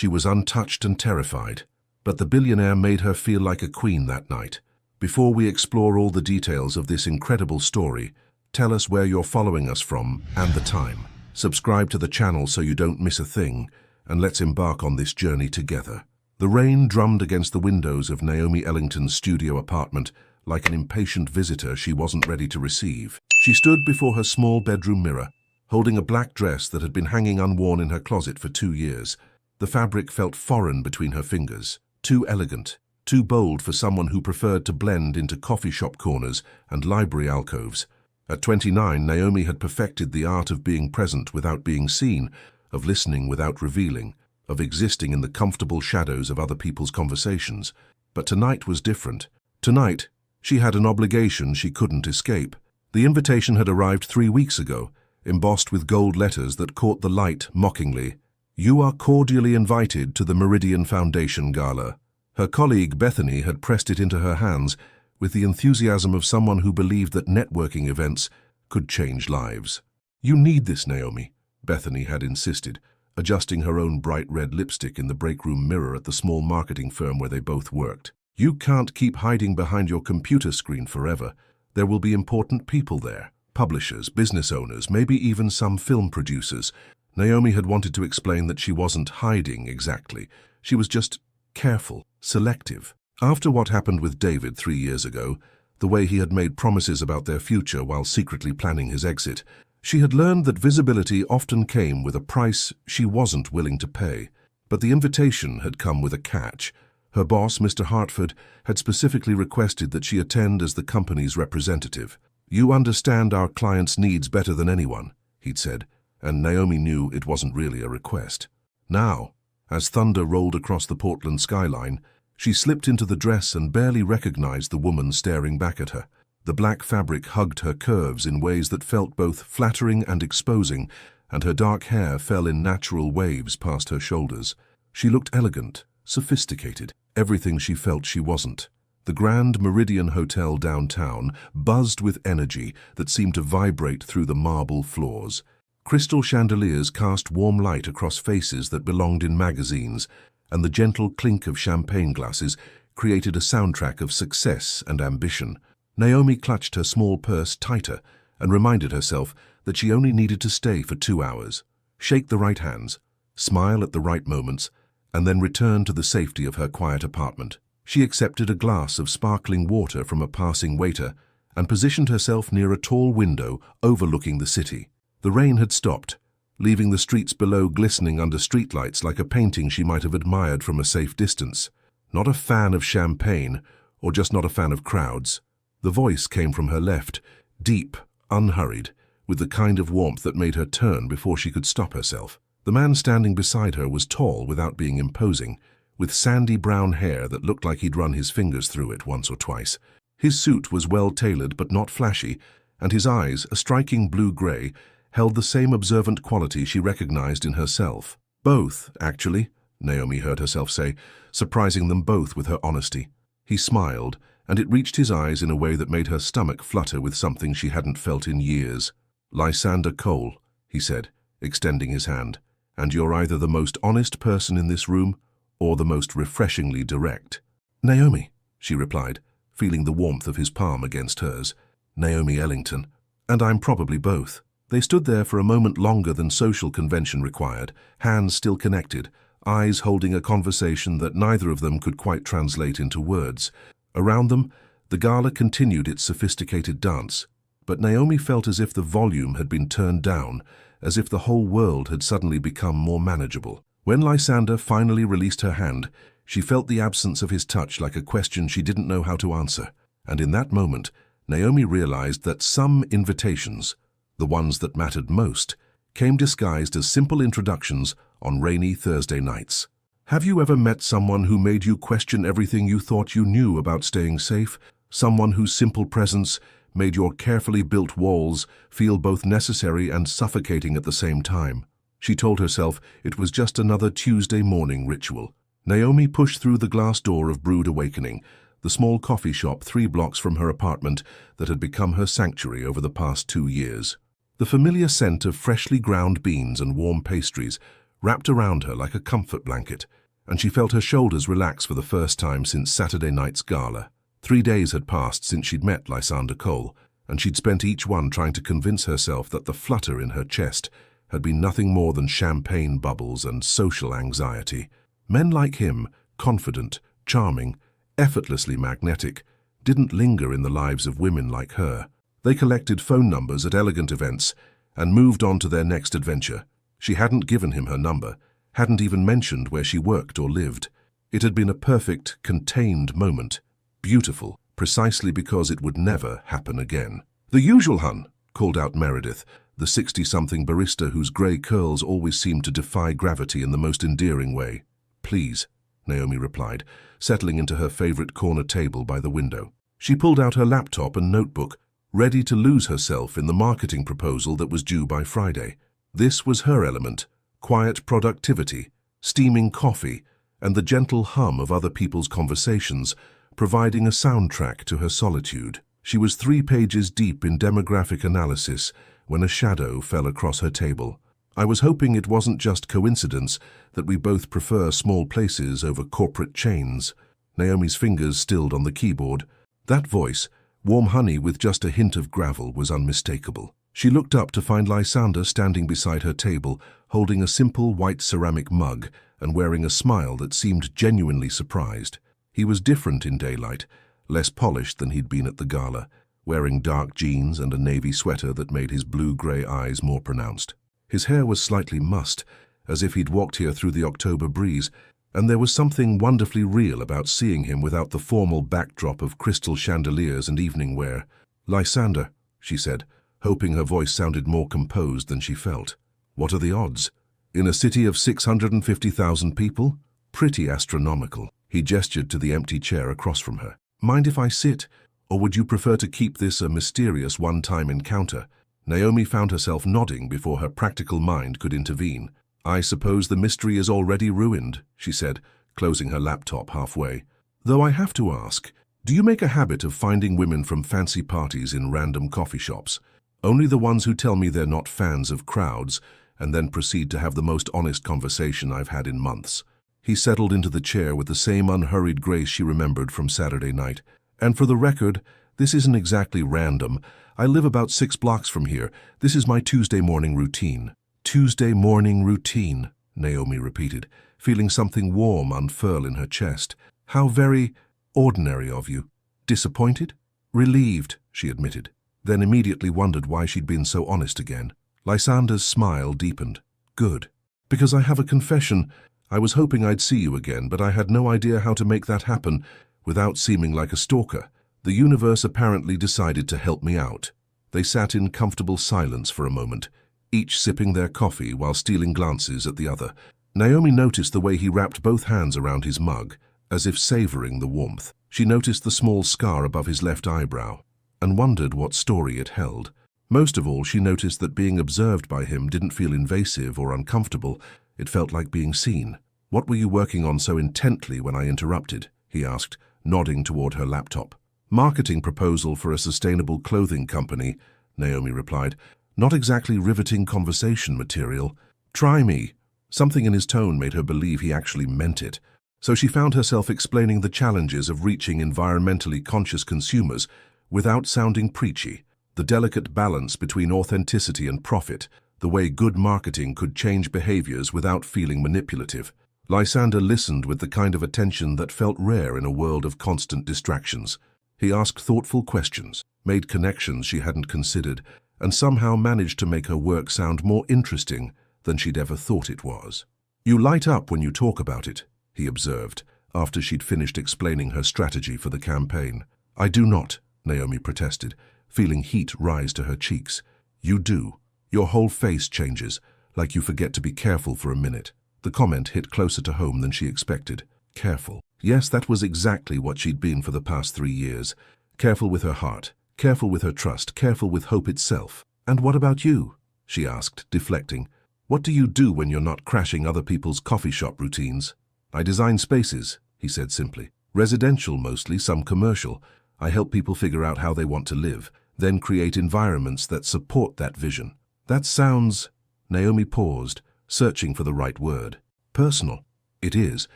She was untouched and terrified, but the billionaire made her feel like a queen that night. Before we explore all the details of this incredible story, tell us where you're following us from and the time. Subscribe to the channel so you don't miss a thing, and let's embark on this journey together. The rain drummed against the windows of Naomi Ellington's studio apartment like an impatient visitor she wasn't ready to receive. She stood before her small bedroom mirror, holding a black dress that had been hanging unworn in her closet for 2 years. The fabric felt foreign between her fingers, too elegant, too bold for someone who preferred to blend into coffee shop corners and library alcoves. At 29, Naomi had perfected the art of being present without being seen, of listening without revealing, of existing in the comfortable shadows of other people's conversations. But tonight was different. Tonight, she had an obligation she couldn't escape. The invitation had arrived 3 weeks ago, embossed with gold letters that caught the light mockingly. "You are cordially invited to the Meridian Foundation Gala." Her colleague Bethany had pressed it into her hands with the enthusiasm of someone who believed that networking events could change lives. "You need this, Naomi," Bethany had insisted, adjusting her own bright red lipstick in the break-room mirror at the small marketing firm where they both worked. "You can't keep hiding behind your computer screen forever. There will be important people there. Publishers, business owners, maybe even some film producers." Naomi had wanted to explain that she wasn't hiding exactly. She was just careful, selective. After what happened with David 3 years ago, the way he had made promises about their future while secretly planning his exit, she had learned that visibility often came with a price she wasn't willing to pay. But the invitation had come with a catch. Her boss, Mr. Hartford, had specifically requested that she attend as the company's representative. "You understand our clients' needs better than anyone," he'd said, and Naomi knew it wasn't really a request. Now, as thunder rolled across the Portland skyline, she slipped into the dress and barely recognized the woman staring back at her. The black fabric hugged her curves in ways that felt both flattering and exposing, and her dark hair fell in natural waves past her shoulders. She looked elegant, sophisticated, everything she felt she wasn't. The Grand Meridian Hotel downtown buzzed with energy that seemed to vibrate through the marble floors. Crystal chandeliers cast warm light across faces that belonged in magazines, and the gentle clink of champagne glasses created a soundtrack of success and ambition. Naomi clutched her small purse tighter and reminded herself that she only needed to stay for 2 hours, shake the right hands, smile at the right moments, and then return to the safety of her quiet apartment. She accepted a glass of sparkling water from a passing waiter and positioned herself near a tall window overlooking the city. The rain had stopped, leaving the streets below glistening under streetlights like a painting she might have admired from a safe distance. Not a fan of champagne, or just not a fan of crowds. The voice came from her left, deep, unhurried, with the kind of warmth that made her turn before she could stop herself. The man standing beside her was tall without being imposing, with sandy brown hair that looked like he'd run his fingers through it once or twice. His suit was well-tailored but not flashy, and his eyes, a striking blue-gray, held the same observant quality she recognized in herself. "Both, actually," Naomi heard herself say, surprising them both with her honesty. He smiled, and it reached his eyes in a way that made her stomach flutter with something she hadn't felt in years. "Lysander Cole," he said, extending his hand, "and you're either the most honest person in this room or the most refreshingly direct." "Naomi," she replied, feeling the warmth of his palm against hers. "Naomi Ellington. And I'm probably both." They stood there for a moment longer than social convention required, hands still connected, eyes holding a conversation that neither of them could quite translate into words. Around them, the gala continued its sophisticated dance, but Naomi felt as if the volume had been turned down, as if the whole world had suddenly become more manageable. When Lysander finally released her hand, she felt the absence of his touch like a question she didn't know how to answer. And in that moment, Naomi realized that some invitations, the ones that mattered most, came disguised as simple introductions on rainy Thursday nights. Have you ever met someone who made you question everything you thought you knew about staying safe? Someone whose simple presence made your carefully built walls feel both necessary and suffocating at the same time? She told herself it was just another Tuesday morning ritual. Naomi pushed through the glass door of Brood Awakening, the small coffee shop 3 blocks from her apartment that had become her sanctuary over the past 2 years. The familiar scent of freshly ground beans and warm pastries wrapped around her like a comfort blanket, and she felt her shoulders relax for the first time since Saturday night's gala. 3 days had passed since she'd met Lysander Cole, and she'd spent each one trying to convince herself that the flutter in her chest had been nothing more than champagne bubbles and social anxiety. Men like him, confident, charming, effortlessly magnetic, didn't linger in the lives of women like her. They collected phone numbers at elegant events and moved on to their next adventure. She hadn't given him her number, hadn't even mentioned where she worked or lived. It had been a perfect, contained moment, beautiful, precisely because it would never happen again. "The usual, hun," called out Meredith, the 60-something barista whose grey curls always seemed to defy gravity in the most endearing way. "Please," Naomi replied, settling into her favourite corner table by the window. She pulled out her laptop and notebook, ready to lose herself in the marketing proposal that was due by Friday. This was her element: quiet productivity, steaming coffee, and the gentle hum of other people's conversations, providing a soundtrack to her solitude. She was 3 pages deep in demographic analysis when a shadow fell across her table. "I was hoping it wasn't just coincidence that we both prefer small places over corporate chains." Naomi's fingers stilled on the keyboard. That voice, warm honey with just a hint of gravel, was unmistakable. She looked up to find Lysander standing beside her table, holding a simple white ceramic mug and wearing a smile that seemed genuinely surprised. He was different in daylight, less polished than he'd been at the gala, wearing dark jeans and a navy sweater that made his blue-grey eyes more pronounced. His hair was slightly mussed, as if he'd walked here through the October breeze, and there was something wonderfully real about seeing him without the formal backdrop of crystal chandeliers and evening wear. "Lysander," she said, hoping her voice sounded more composed than she felt. "What are the odds? In a city of 650,000 people? Pretty astronomical." He gestured to the empty chair across from her. "Mind if I sit, or would you prefer to keep this a mysterious one-time encounter?" Naomi found herself nodding before her practical mind could intervene. "I suppose the mystery is already ruined," she said, closing her laptop halfway. "Though I have to ask, do you make a habit of finding women from fancy parties in random coffee shops? Only the ones who tell me they're not fans of crowds and then proceed to have the most honest conversation I've had in months." He settled into the chair with the same unhurried grace she remembered from Saturday night. "And for the record, this isn't exactly random. I live about 6 blocks from here. This is my Tuesday morning routine." "Tuesday morning routine," Naomi repeated, feeling something warm unfurl in her chest. "How very ordinary of you." "Disappointed?" "Relieved," she admitted, then immediately wondered why she'd been so honest again. Lysander's smile deepened. "Good. Because I have a confession. I was hoping I'd see you again, but I had no idea how to make that happen without seeming like a stalker. The universe apparently decided to help me out." They sat in comfortable silence for a moment, each sipping their coffee while stealing glances at the other. Naomi noticed the way he wrapped both hands around his mug, as if savoring the warmth. She noticed the small scar above his left eyebrow, and wondered what story it held. Most of all, she noticed that being observed by him didn't feel invasive or uncomfortable. It felt like being seen. "What were you working on so intently when I interrupted?" he asked, nodding toward her laptop. "Marketing proposal for a sustainable clothing company," Naomi replied. "Not exactly riveting conversation material." "Try me." Something in his tone made her believe he actually meant it. So she found herself explaining the challenges of reaching environmentally conscious consumers without sounding preachy, the delicate balance between authenticity and profit, the way good marketing could change behaviors without feeling manipulative. Lysander listened with the kind of attention that felt rare in a world of constant distractions. He asked thoughtful questions, made connections she hadn't considered, and somehow managed to make her work sound more interesting than she'd ever thought it was. "You light up when you talk about it," he observed, after she'd finished explaining her strategy for the campaign. "I do not," Naomi protested, feeling heat rise to her cheeks. "You do. Your whole face changes, like you forget to be careful for a minute." The comment hit closer to home than she expected. Careful. Yes, that was exactly what she'd been for the past 3 years. Careful with her heart, careful with her trust, careful with hope itself. "And what about you?" she asked, deflecting. "What do you do when you're not crashing other people's coffee shop routines?" "I design spaces," he said simply. "Residential mostly, some commercial. I help people figure out how they want to live, then create environments that support that vision." "That sounds—" Naomi paused, searching for the right word. Personal. It is.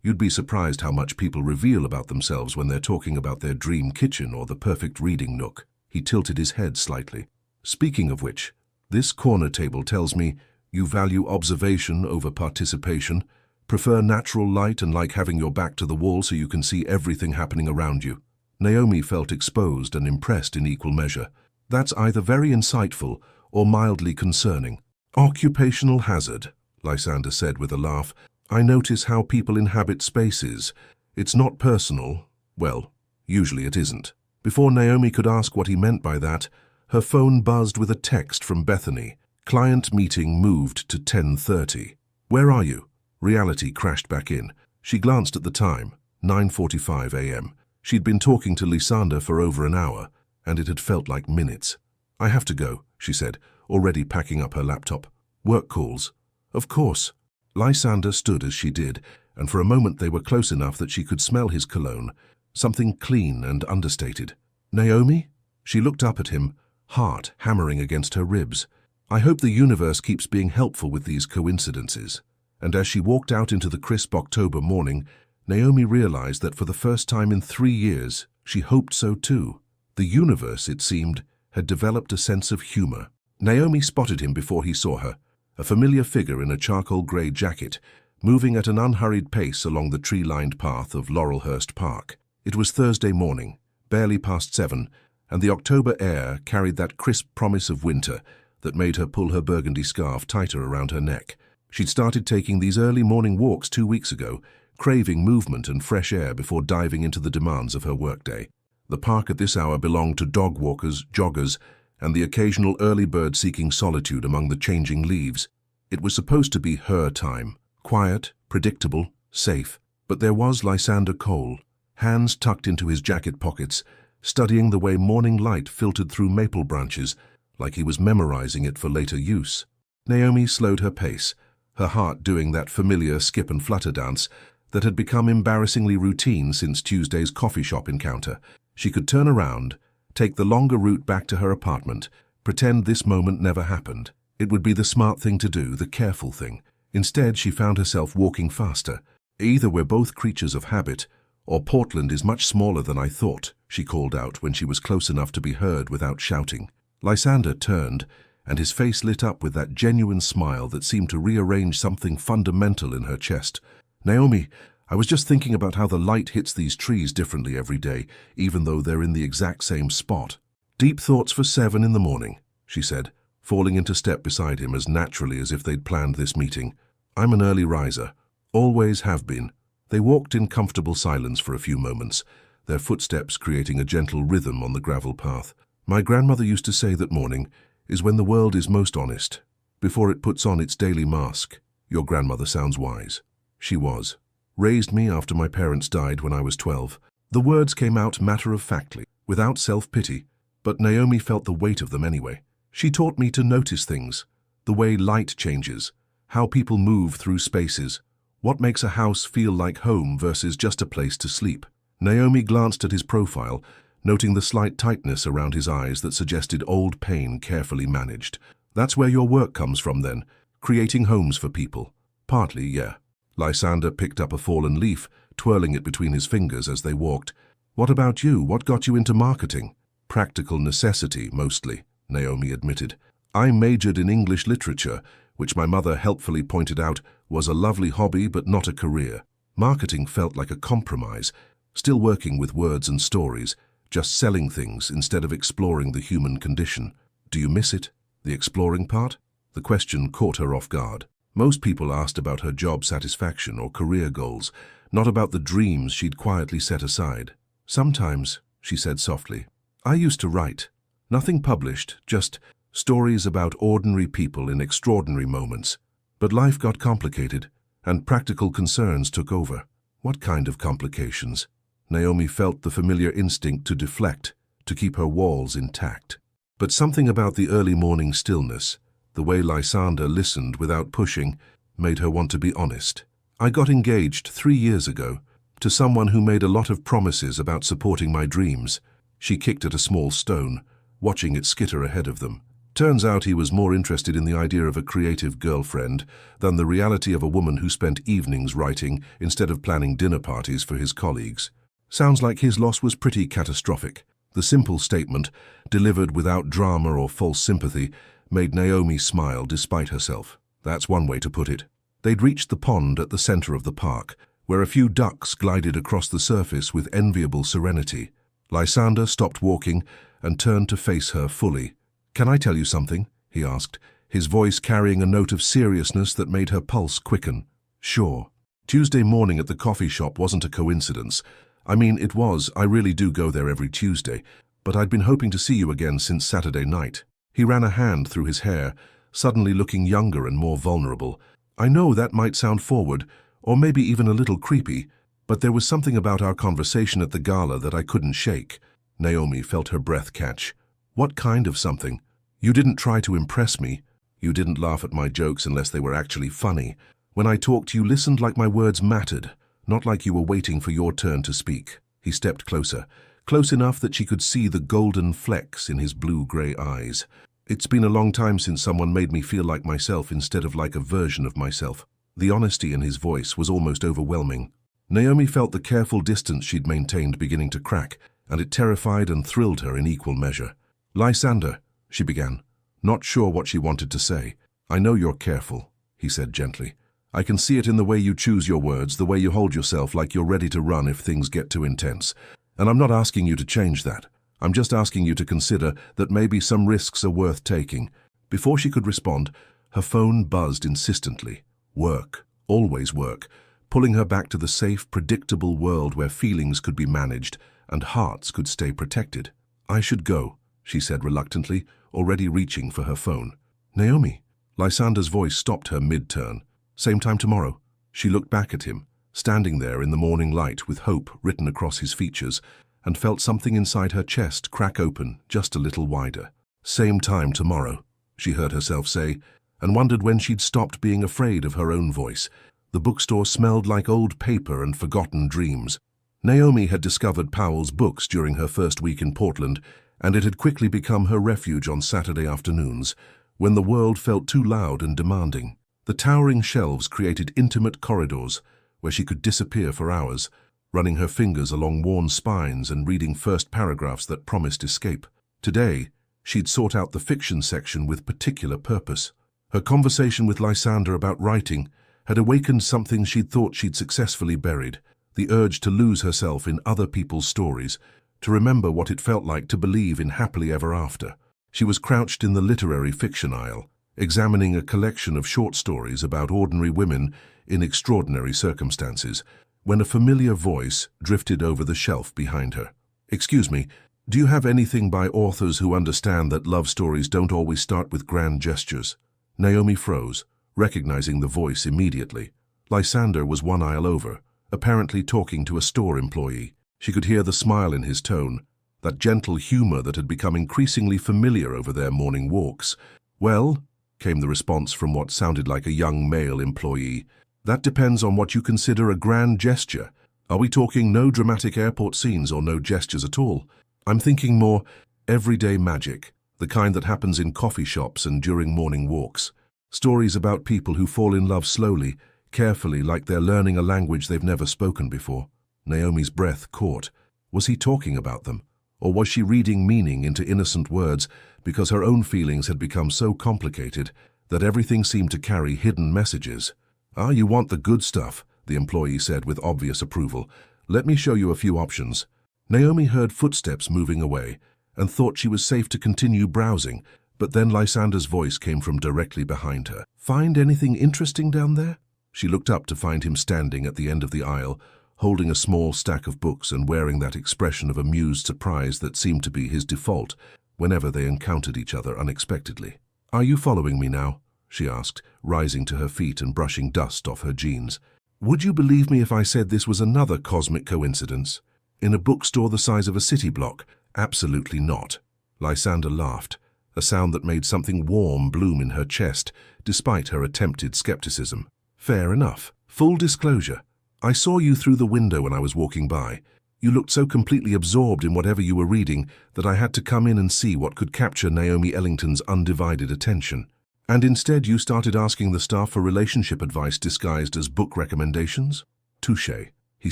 You'd be surprised how much people reveal about themselves when they're talking about their dream kitchen or the perfect reading nook. He tilted his head slightly. Speaking of which, this corner table tells me you value observation over participation, prefer natural light and like having your back to the wall so you can see everything happening around you. Naomi felt exposed and impressed in equal measure. That's either very insightful or mildly concerning. Occupational hazard, Lysander said with a laugh. I notice how people inhabit spaces. It's not personal. Well, usually it isn't. Before Naomi could ask what he meant by that, her phone buzzed with a text from Bethany. Client meeting moved to 10:30. Where are you? Reality crashed back in. She glanced at the time, 9:45 a.m. She'd been talking to Lysander for over an hour, and it had felt like minutes. I have to go, she said, already packing up her laptop. Work calls. Of course. Lysander stood as she did, and for a moment they were close enough that she could smell his cologne, something clean and understated. Naomi? She looked up at him, heart hammering against her ribs. I hope the universe keeps being helpful with these coincidences. And as she walked out into the crisp October morning, Naomi realized that for the first time in 3 years, she hoped so too. The universe, it seemed, had developed a sense of humor. Naomi spotted him before he saw her, a familiar figure in a charcoal grey jacket, moving at an unhurried pace along the tree-lined path of Laurelhurst Park. It was Thursday morning, barely past 7, and the October air carried that crisp promise of winter that made her pull her burgundy scarf tighter around her neck. She'd started taking these early morning walks 2 weeks ago, craving movement and fresh air before diving into the demands of her workday. The park at this hour belonged to dog walkers, joggers, and the occasional early bird seeking solitude among the changing leaves. It was supposed to be her time, quiet, predictable, safe. But there was Lysander Cole, hands tucked into his jacket pockets, studying the way morning light filtered through maple branches, like he was memorizing it for later use. Naomi slowed her pace, her heart doing that familiar skip and flutter dance that had become embarrassingly routine since Tuesday's coffee shop encounter. She could turn around, take the longer route back to her apartment, pretend this moment never happened. It would be the smart thing to do, the careful thing. Instead, she found herself walking faster. Either we're both creatures of habit, or Portland is much smaller than I thought, she called out when she was close enough to be heard without shouting. Lysander turned, and his face lit up with that genuine smile that seemed to rearrange something fundamental in her chest. Naomi, I was just thinking about how the light hits these trees differently every day, even though they're in the exact same spot. Deep thoughts for 7 in the morning, she said, falling into step beside him as naturally as if they'd planned this meeting. I'm an early riser. Always have been. They walked in comfortable silence for a few moments, their footsteps creating a gentle rhythm on the gravel path. My grandmother used to say that morning is when the world is most honest, before it puts on its daily mask. Your grandmother sounds wise. She was. Raised me after my parents died when I was 12. The words came out matter-of-factly, without self-pity, but Naomi felt the weight of them anyway. She taught me to notice things, the way light changes, how people move through spaces, what makes a house feel like home versus just a place to sleep. Naomi glanced at his profile, noting the slight tightness around his eyes that suggested old pain carefully managed. That's where your work comes from then, creating homes for people. Partly, yeah. Lysander picked up a fallen leaf, twirling it between his fingers as they walked. What about you? What got you into marketing? Practical necessity, mostly, Naomi admitted. I majored in English literature, which my mother helpfully pointed out was a lovely hobby but not a career. Marketing felt like a compromise, still working with words and stories, just selling things instead of exploring the human condition. Do you miss it? The exploring part? The question caught her off guard. Most people asked about her job satisfaction or career goals, not about the dreams she'd quietly set aside. Sometimes, she said softly, I used to write. Nothing published, just stories about ordinary people in extraordinary moments. But life got complicated, and practical concerns took over. What kind of complications? Naomi felt the familiar instinct to deflect, to keep her walls intact. But something about the early morning stillness, the way Lysander listened without pushing, made her want to be honest. I got engaged 3 years ago to someone who made a lot of promises about supporting my dreams. She kicked at a small stone, watching it skitter ahead of them. Turns out he was more interested in the idea of a creative girlfriend than the reality of a woman who spent evenings writing instead of planning dinner parties for his colleagues. Sounds like his loss was pretty catastrophic. The simple statement, delivered without drama or false sympathy, made Naomi smile despite herself. That's one way to put it. They'd reached the pond at the center of the park, where a few ducks glided across the surface with enviable serenity. Lysander stopped walking and turned to face her fully. "Can I tell you something?" he asked, his voice carrying a note of seriousness that made her pulse quicken. "Sure." Tuesday morning at the coffee shop wasn't a coincidence. I mean, it was. I really do go there every Tuesday, but I'd been hoping to see you again since Saturday night. He ran a hand through his hair, suddenly looking younger and more vulnerable. I know that might sound forward, or maybe even a little creepy, but there was something about our conversation at the gala that I couldn't shake. Naomi felt her breath catch. What kind of something? You didn't try to impress me. You didn't laugh at my jokes unless they were actually funny. When I talked, you listened like my words mattered, not like you were waiting for your turn to speak. He stepped closer, close enough that she could see the golden flecks in his blue-gray eyes. It's been a long time since someone made me feel like myself instead of like a version of myself. The honesty in his voice was almost overwhelming. Naomi felt the careful distance she'd maintained beginning to crack, and it terrified and thrilled her in equal measure. "Lysander," she began, not sure what she wanted to say. "I know you're careful," he said gently. "I can see it in the way you choose your words, the way you hold yourself like you're ready to run if things get too intense. And I'm not asking you to change that. I'm just asking you to consider that maybe some risks are worth taking." Before she could respond, her phone buzzed insistently. Work, always work, pulling her back to the safe, predictable world where feelings could be managed and hearts could stay protected. "I should go," she said reluctantly, already reaching for her phone. "Naomi." Lysander's voice stopped her mid-turn. "Same time tomorrow." She looked back at him, standing there in the morning light with hope written across his features, and felt something inside her chest crack open just a little wider. "Same time tomorrow," she heard herself say, and wondered when she'd stopped being afraid of her own voice. The bookstore smelled like old paper and forgotten dreams. Naomi had discovered Powell's books during her first week in Portland, and it had quickly become her refuge on Saturday afternoons, when the world felt too loud and demanding. The towering shelves created intimate corridors where she could disappear for hours, running her fingers along worn spines and reading first paragraphs that promised escape. Today, she'd sought out the fiction section with particular purpose. Her conversation with Lysander about writing had awakened something she'd thought she'd successfully buried, the urge to lose herself in other people's stories, to remember what it felt like to believe in happily ever after. She was crouched in the literary fiction aisle, examining a collection of short stories about ordinary women in extraordinary circumstances, when a familiar voice drifted over the shelf behind her. "Excuse me, do you have anything by authors who understand that love stories don't always start with grand gestures?" Naomi froze, recognizing the voice immediately. Lysander was one aisle over, apparently talking to a store employee. She could hear the smile in his tone, that gentle humor that had become increasingly familiar over their morning walks. "Well," came the response from what sounded like a young male employee, "that depends on what you consider a grand gesture. Are we talking no dramatic airport scenes or no gestures at all? I'm thinking more everyday magic, the kind that happens in coffee shops and during morning walks. Stories about people who fall in love slowly, carefully, like they're learning a language they've never spoken before." Naomi's breath caught. Was he talking about them? Or was she reading meaning into innocent words because her own feelings had become so complicated that everything seemed to carry hidden messages? "Ah, you want the good stuff," the employee said with obvious approval. "Let me show you a few options." Naomi heard footsteps moving away and thought she was safe to continue browsing, but then Lysander's voice came from directly behind her. "Find anything interesting down there?" She looked up to find him standing at the end of the aisle, holding a small stack of books and wearing that expression of amused surprise that seemed to be his default whenever they encountered each other unexpectedly. "Are you following me now?" she asked, rising to her feet and brushing dust off her jeans. "Would you believe me if I said this was another cosmic coincidence? In a bookstore the size of a city block? Absolutely not." Lysander laughed, a sound that made something warm bloom in her chest, despite her attempted skepticism. "Fair enough. Full disclosure. I saw you through the window when I was walking by. You looked so completely absorbed in whatever you were reading that I had to come in and see what could capture Naomi Ellington's undivided attention. And instead you started asking the staff for relationship advice disguised as book recommendations? Touché. He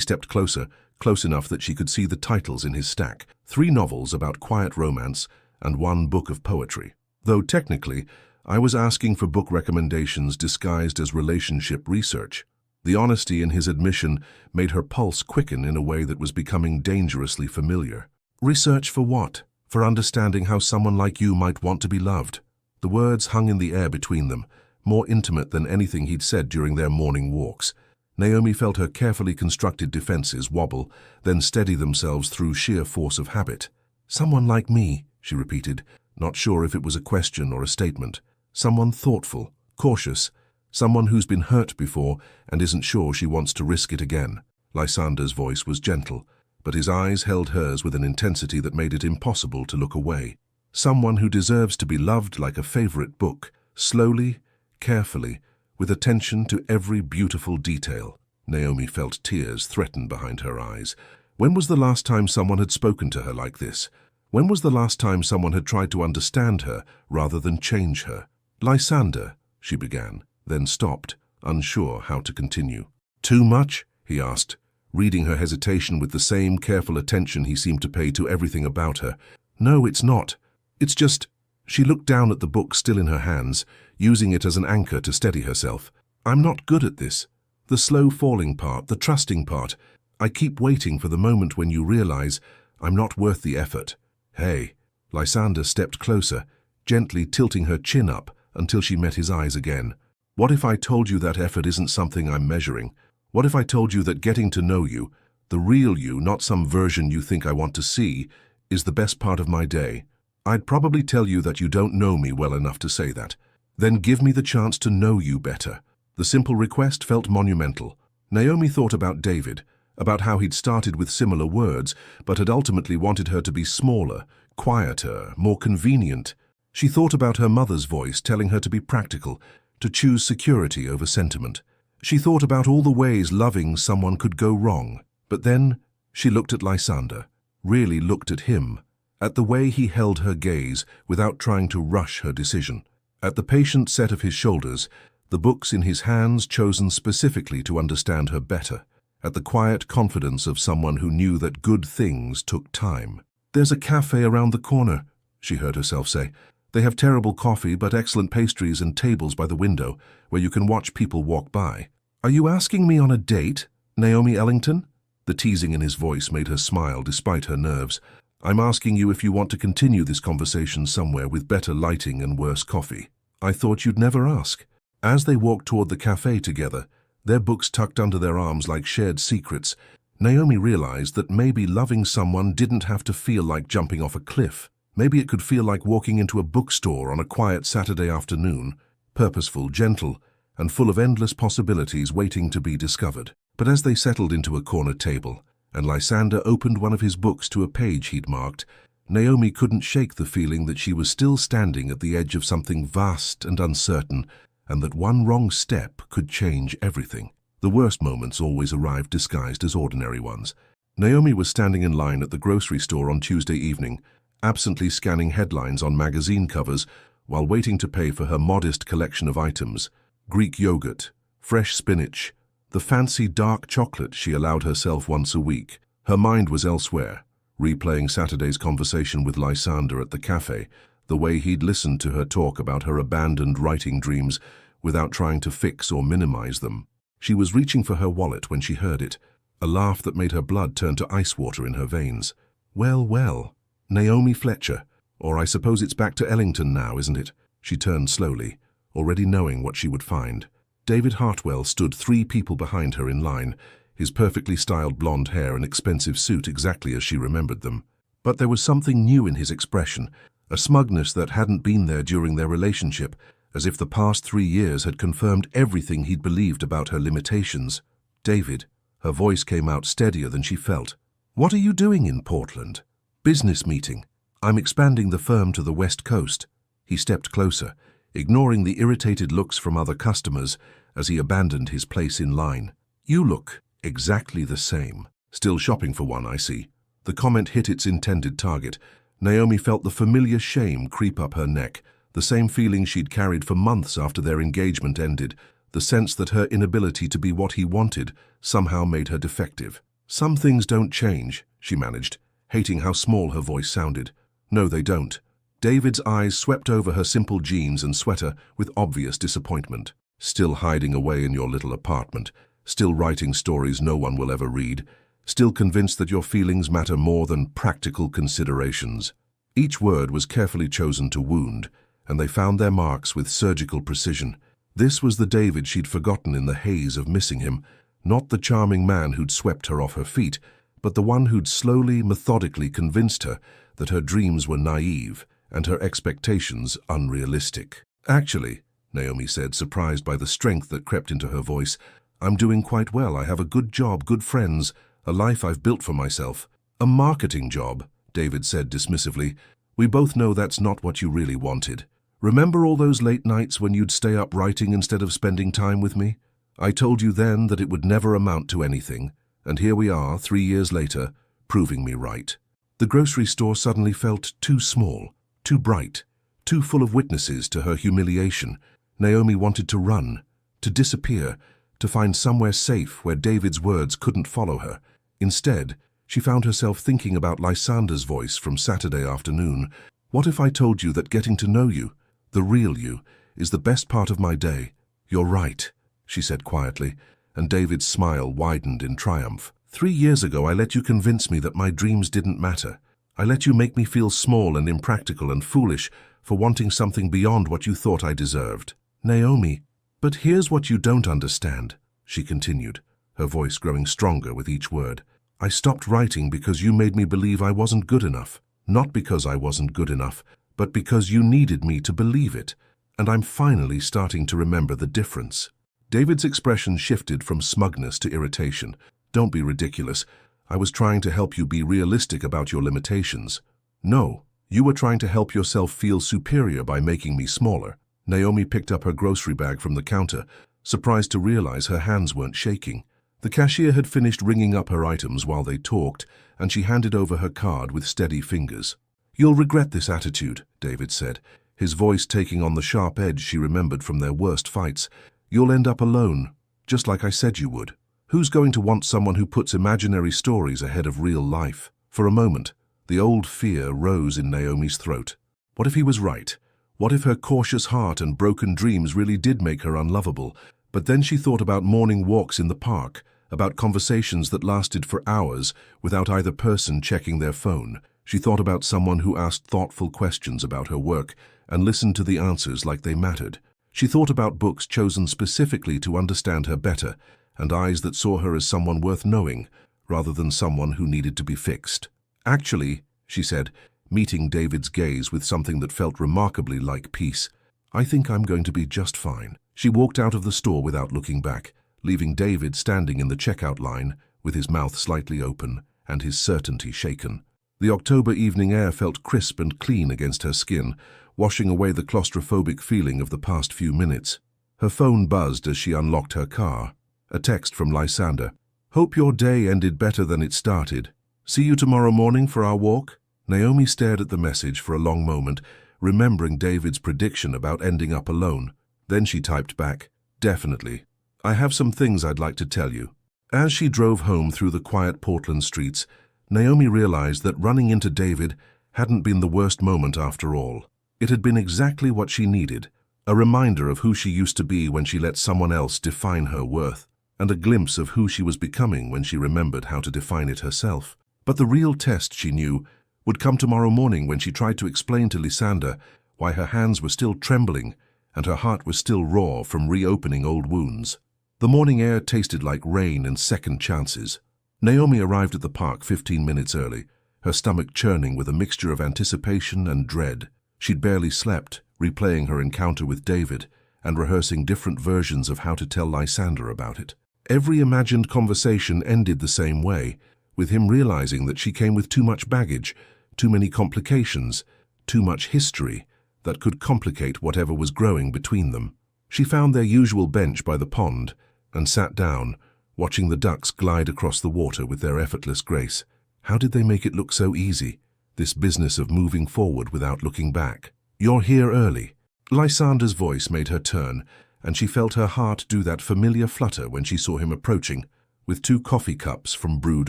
stepped closer, close enough that she could see the titles in his stack. 3 novels about quiet romance and 1 book of poetry. Though technically, I was asking for book recommendations disguised as relationship research. The honesty in his admission made her pulse quicken in a way that was becoming dangerously familiar. Research for what? For understanding how someone like you might want to be loved. The words hung in the air between them, more intimate than anything he'd said during their morning walks. Naomi felt her carefully constructed defenses wobble, then steady themselves through sheer force of habit. Someone like me, she repeated, not sure if it was a question or a statement. Someone thoughtful, cautious, someone who's been hurt before and isn't sure she wants to risk it again. Lysander's voice was gentle, but his eyes held hers with an intensity that made it impossible to look away. Someone who deserves to be loved like a favorite book, slowly, carefully, with attention to every beautiful detail. Naomi felt tears threaten behind her eyes. When was the last time someone had spoken to her like this? When was the last time someone had tried to understand her rather than change her? Lysander, she began, then stopped, unsure how to continue. Too much? He asked, reading her hesitation with the same careful attention he seemed to pay to everything about her. No, it's not. It's just... She looked down at the book still in her hands, using it as an anchor to steady herself. I'm not good at this. The slow falling part, the trusting part. I keep waiting for the moment when you realize I'm not worth the effort. Hey, Lysander stepped closer, gently tilting her chin up until she met his eyes again. What if I told you that effort isn't something I'm measuring? What if I told you that getting to know you, the real you, not some version you think I want to see, is the best part of my day? I'd probably tell you that you don't know me well enough to say that. Then give me the chance to know you better. The simple request felt monumental. Naomi thought about David, about how he'd started with similar words, but had ultimately wanted her to be smaller, quieter, more convenient. She thought about her mother's voice telling her to be practical, to choose security over sentiment. She thought about all the ways loving someone could go wrong. But then she looked at Lysander, really looked at him, at the way he held her gaze without trying to rush her decision, at the patient set of his shoulders, the books in his hands chosen specifically to understand her better, at the quiet confidence of someone who knew that good things took time. There's a cafe around the corner, she heard herself say. They have terrible coffee but excellent pastries and tables by the window where you can watch people walk by. Are you asking me on a date, Naomi Ellington? The teasing in his voice made her smile despite her nerves. I'm asking you if you want to continue this conversation somewhere with better lighting and worse coffee. I thought you'd never ask. As they walked toward the cafe together, their books tucked under their arms like shared secrets, Naomi realized that maybe loving someone didn't have to feel like jumping off a cliff. Maybe it could feel like walking into a bookstore on a quiet Saturday afternoon, purposeful, gentle, and full of endless possibilities waiting to be discovered. But as they settled into a corner table, and Lysander opened one of his books to a page he'd marked, Naomi couldn't shake the feeling that she was still standing at the edge of something vast and uncertain, and that one wrong step could change everything. The worst moments always arrived disguised as ordinary ones. Naomi was standing in line at the grocery store on Tuesday evening, absently scanning headlines on magazine covers while waiting to pay for her modest collection of items: Greek yogurt, fresh spinach, the fancy dark chocolate she allowed herself once a week. Her mind was elsewhere, replaying Saturday's conversation with Lysander at the cafe, the way he'd listened to her talk about her abandoned writing dreams without trying to fix or minimize them. She was reaching for her wallet when she heard it, a laugh that made her blood turn to ice water in her veins. Well, well, Naomi Fletcher, or I suppose it's back to Ellington now, isn't it? She turned slowly, already knowing what she would find. David Hartwell stood 3 people behind her in line, his perfectly styled blonde hair and expensive suit exactly as she remembered them. But there was something new in his expression, a smugness that hadn't been there during their relationship, as if the past 3 years had confirmed everything he'd believed about her limitations. David, her voice came out steadier than she felt. What are you doing in Portland? Business meeting. I'm expanding the firm to the West Coast. He stepped closer, ignoring the irritated looks from other customers as he abandoned his place in line. You look exactly the same. Still shopping for one, I see. The comment hit its intended target. Naomi felt the familiar shame creep up her neck, the same feeling she'd carried for months after their engagement ended, the sense that her inability to be what he wanted somehow made her defective. Some things don't change, she managed, hating how small her voice sounded. No, they don't. David's eyes swept over her simple jeans and sweater with obvious disappointment. Still hiding away in your little apartment, still writing stories no one will ever read, still convinced that your feelings matter more than practical considerations. Each word was carefully chosen to wound, and they found their marks with surgical precision. This was the David she'd forgotten in the haze of missing him, not the charming man who'd swept her off her feet, but the one who'd slowly, methodically convinced her that her dreams were naive and her expectations unrealistic. Actually, Naomi said, surprised by the strength that crept into her voice, I'm doing quite well. I have a good job, good friends, a life I've built for myself. A marketing job, David said dismissively. We both know that's not what you really wanted. Remember all those late nights when you'd stay up writing instead of spending time with me? I told you then that it would never amount to anything, and here we are, 3 years later, proving me right. The grocery store suddenly felt too small, too bright, too full of witnesses to her humiliation. Naomi wanted to run, to disappear, to find somewhere safe where David's words couldn't follow her. Instead, she found herself thinking about Lysander's voice from Saturday afternoon. What if I told you that getting to know you, the real you, is the best part of my day? You're right, she said quietly, and David's smile widened in triumph. 3 years ago I let you convince me that my dreams didn't matter. I let you make me feel small and impractical and foolish for wanting something beyond what you thought I deserved. Naomi, but here's what you don't understand, she continued, her voice growing stronger with each word. I stopped writing because you made me believe I wasn't good enough. Not because I wasn't good enough, but because you needed me to believe it, and I'm finally starting to remember the difference. David's expression shifted from smugness to irritation. Don't be ridiculous. I was trying to help you be realistic about your limitations. No, you were trying to help yourself feel superior by making me smaller. Naomi picked up her grocery bag from the counter, surprised to realize her hands weren't shaking. The cashier had finished ringing up her items while they talked, and she handed over her card with steady fingers. You'll regret this attitude, David said, his voice taking on the sharp edge she remembered from their worst fights. You'll end up alone, just like I said you would. Who's going to want someone who puts imaginary stories ahead of real life? For a moment, the old fear rose in Naomi's throat. What if he was right? What if her cautious heart and broken dreams really did make her unlovable? But then she thought about morning walks in the park, about conversations that lasted for hours without either person checking their phone. She thought about someone who asked thoughtful questions about her work and listened to the answers like they mattered. She thought about books chosen specifically to understand her better, and eyes that saw her as someone worth knowing, rather than someone who needed to be fixed. Actually, she said, meeting David's gaze with something that felt remarkably like peace, I think I'm going to be just fine. She walked out of the store without looking back, leaving David standing in the checkout line with his mouth slightly open and his certainty shaken. The October evening air felt crisp and clean against her skin, washing away the claustrophobic feeling of the past few minutes. Her phone buzzed as she unlocked her car. A text from Lysander. Hope your day ended better than it started. See you tomorrow morning for our walk? Naomi stared at the message for a long moment, remembering David's prediction about ending up alone. Then she typed back, Definitely. I have some things I'd like to tell you. As she drove home through the quiet Portland streets, Naomi realized that running into David hadn't been the worst moment after all. It had been exactly what she needed, a reminder of who she used to be when she let someone else define her worth, and a glimpse of who she was becoming when she remembered how to define it herself. But the real test, she knew, would come tomorrow morning when she tried to explain to Lysander why her hands were still trembling and her heart was still raw from reopening old wounds. The morning air tasted like rain and second chances. Naomi arrived at the park 15 minutes early, her stomach churning with a mixture of anticipation and dread. She'd barely slept, replaying her encounter with David and rehearsing different versions of how to tell Lysander about it. Every imagined conversation ended the same way, with him realizing that she came with too much baggage, too many complications, too much history that could complicate whatever was growing between them. She found their usual bench by the pond and sat down, watching the ducks glide across the water with their effortless grace. How did they make it look so easy? This business of moving forward without looking back. "You're here early." Lysander's voice made her turn, and she felt her heart do that familiar flutter when she saw him approaching, with 2 coffee cups from Brewed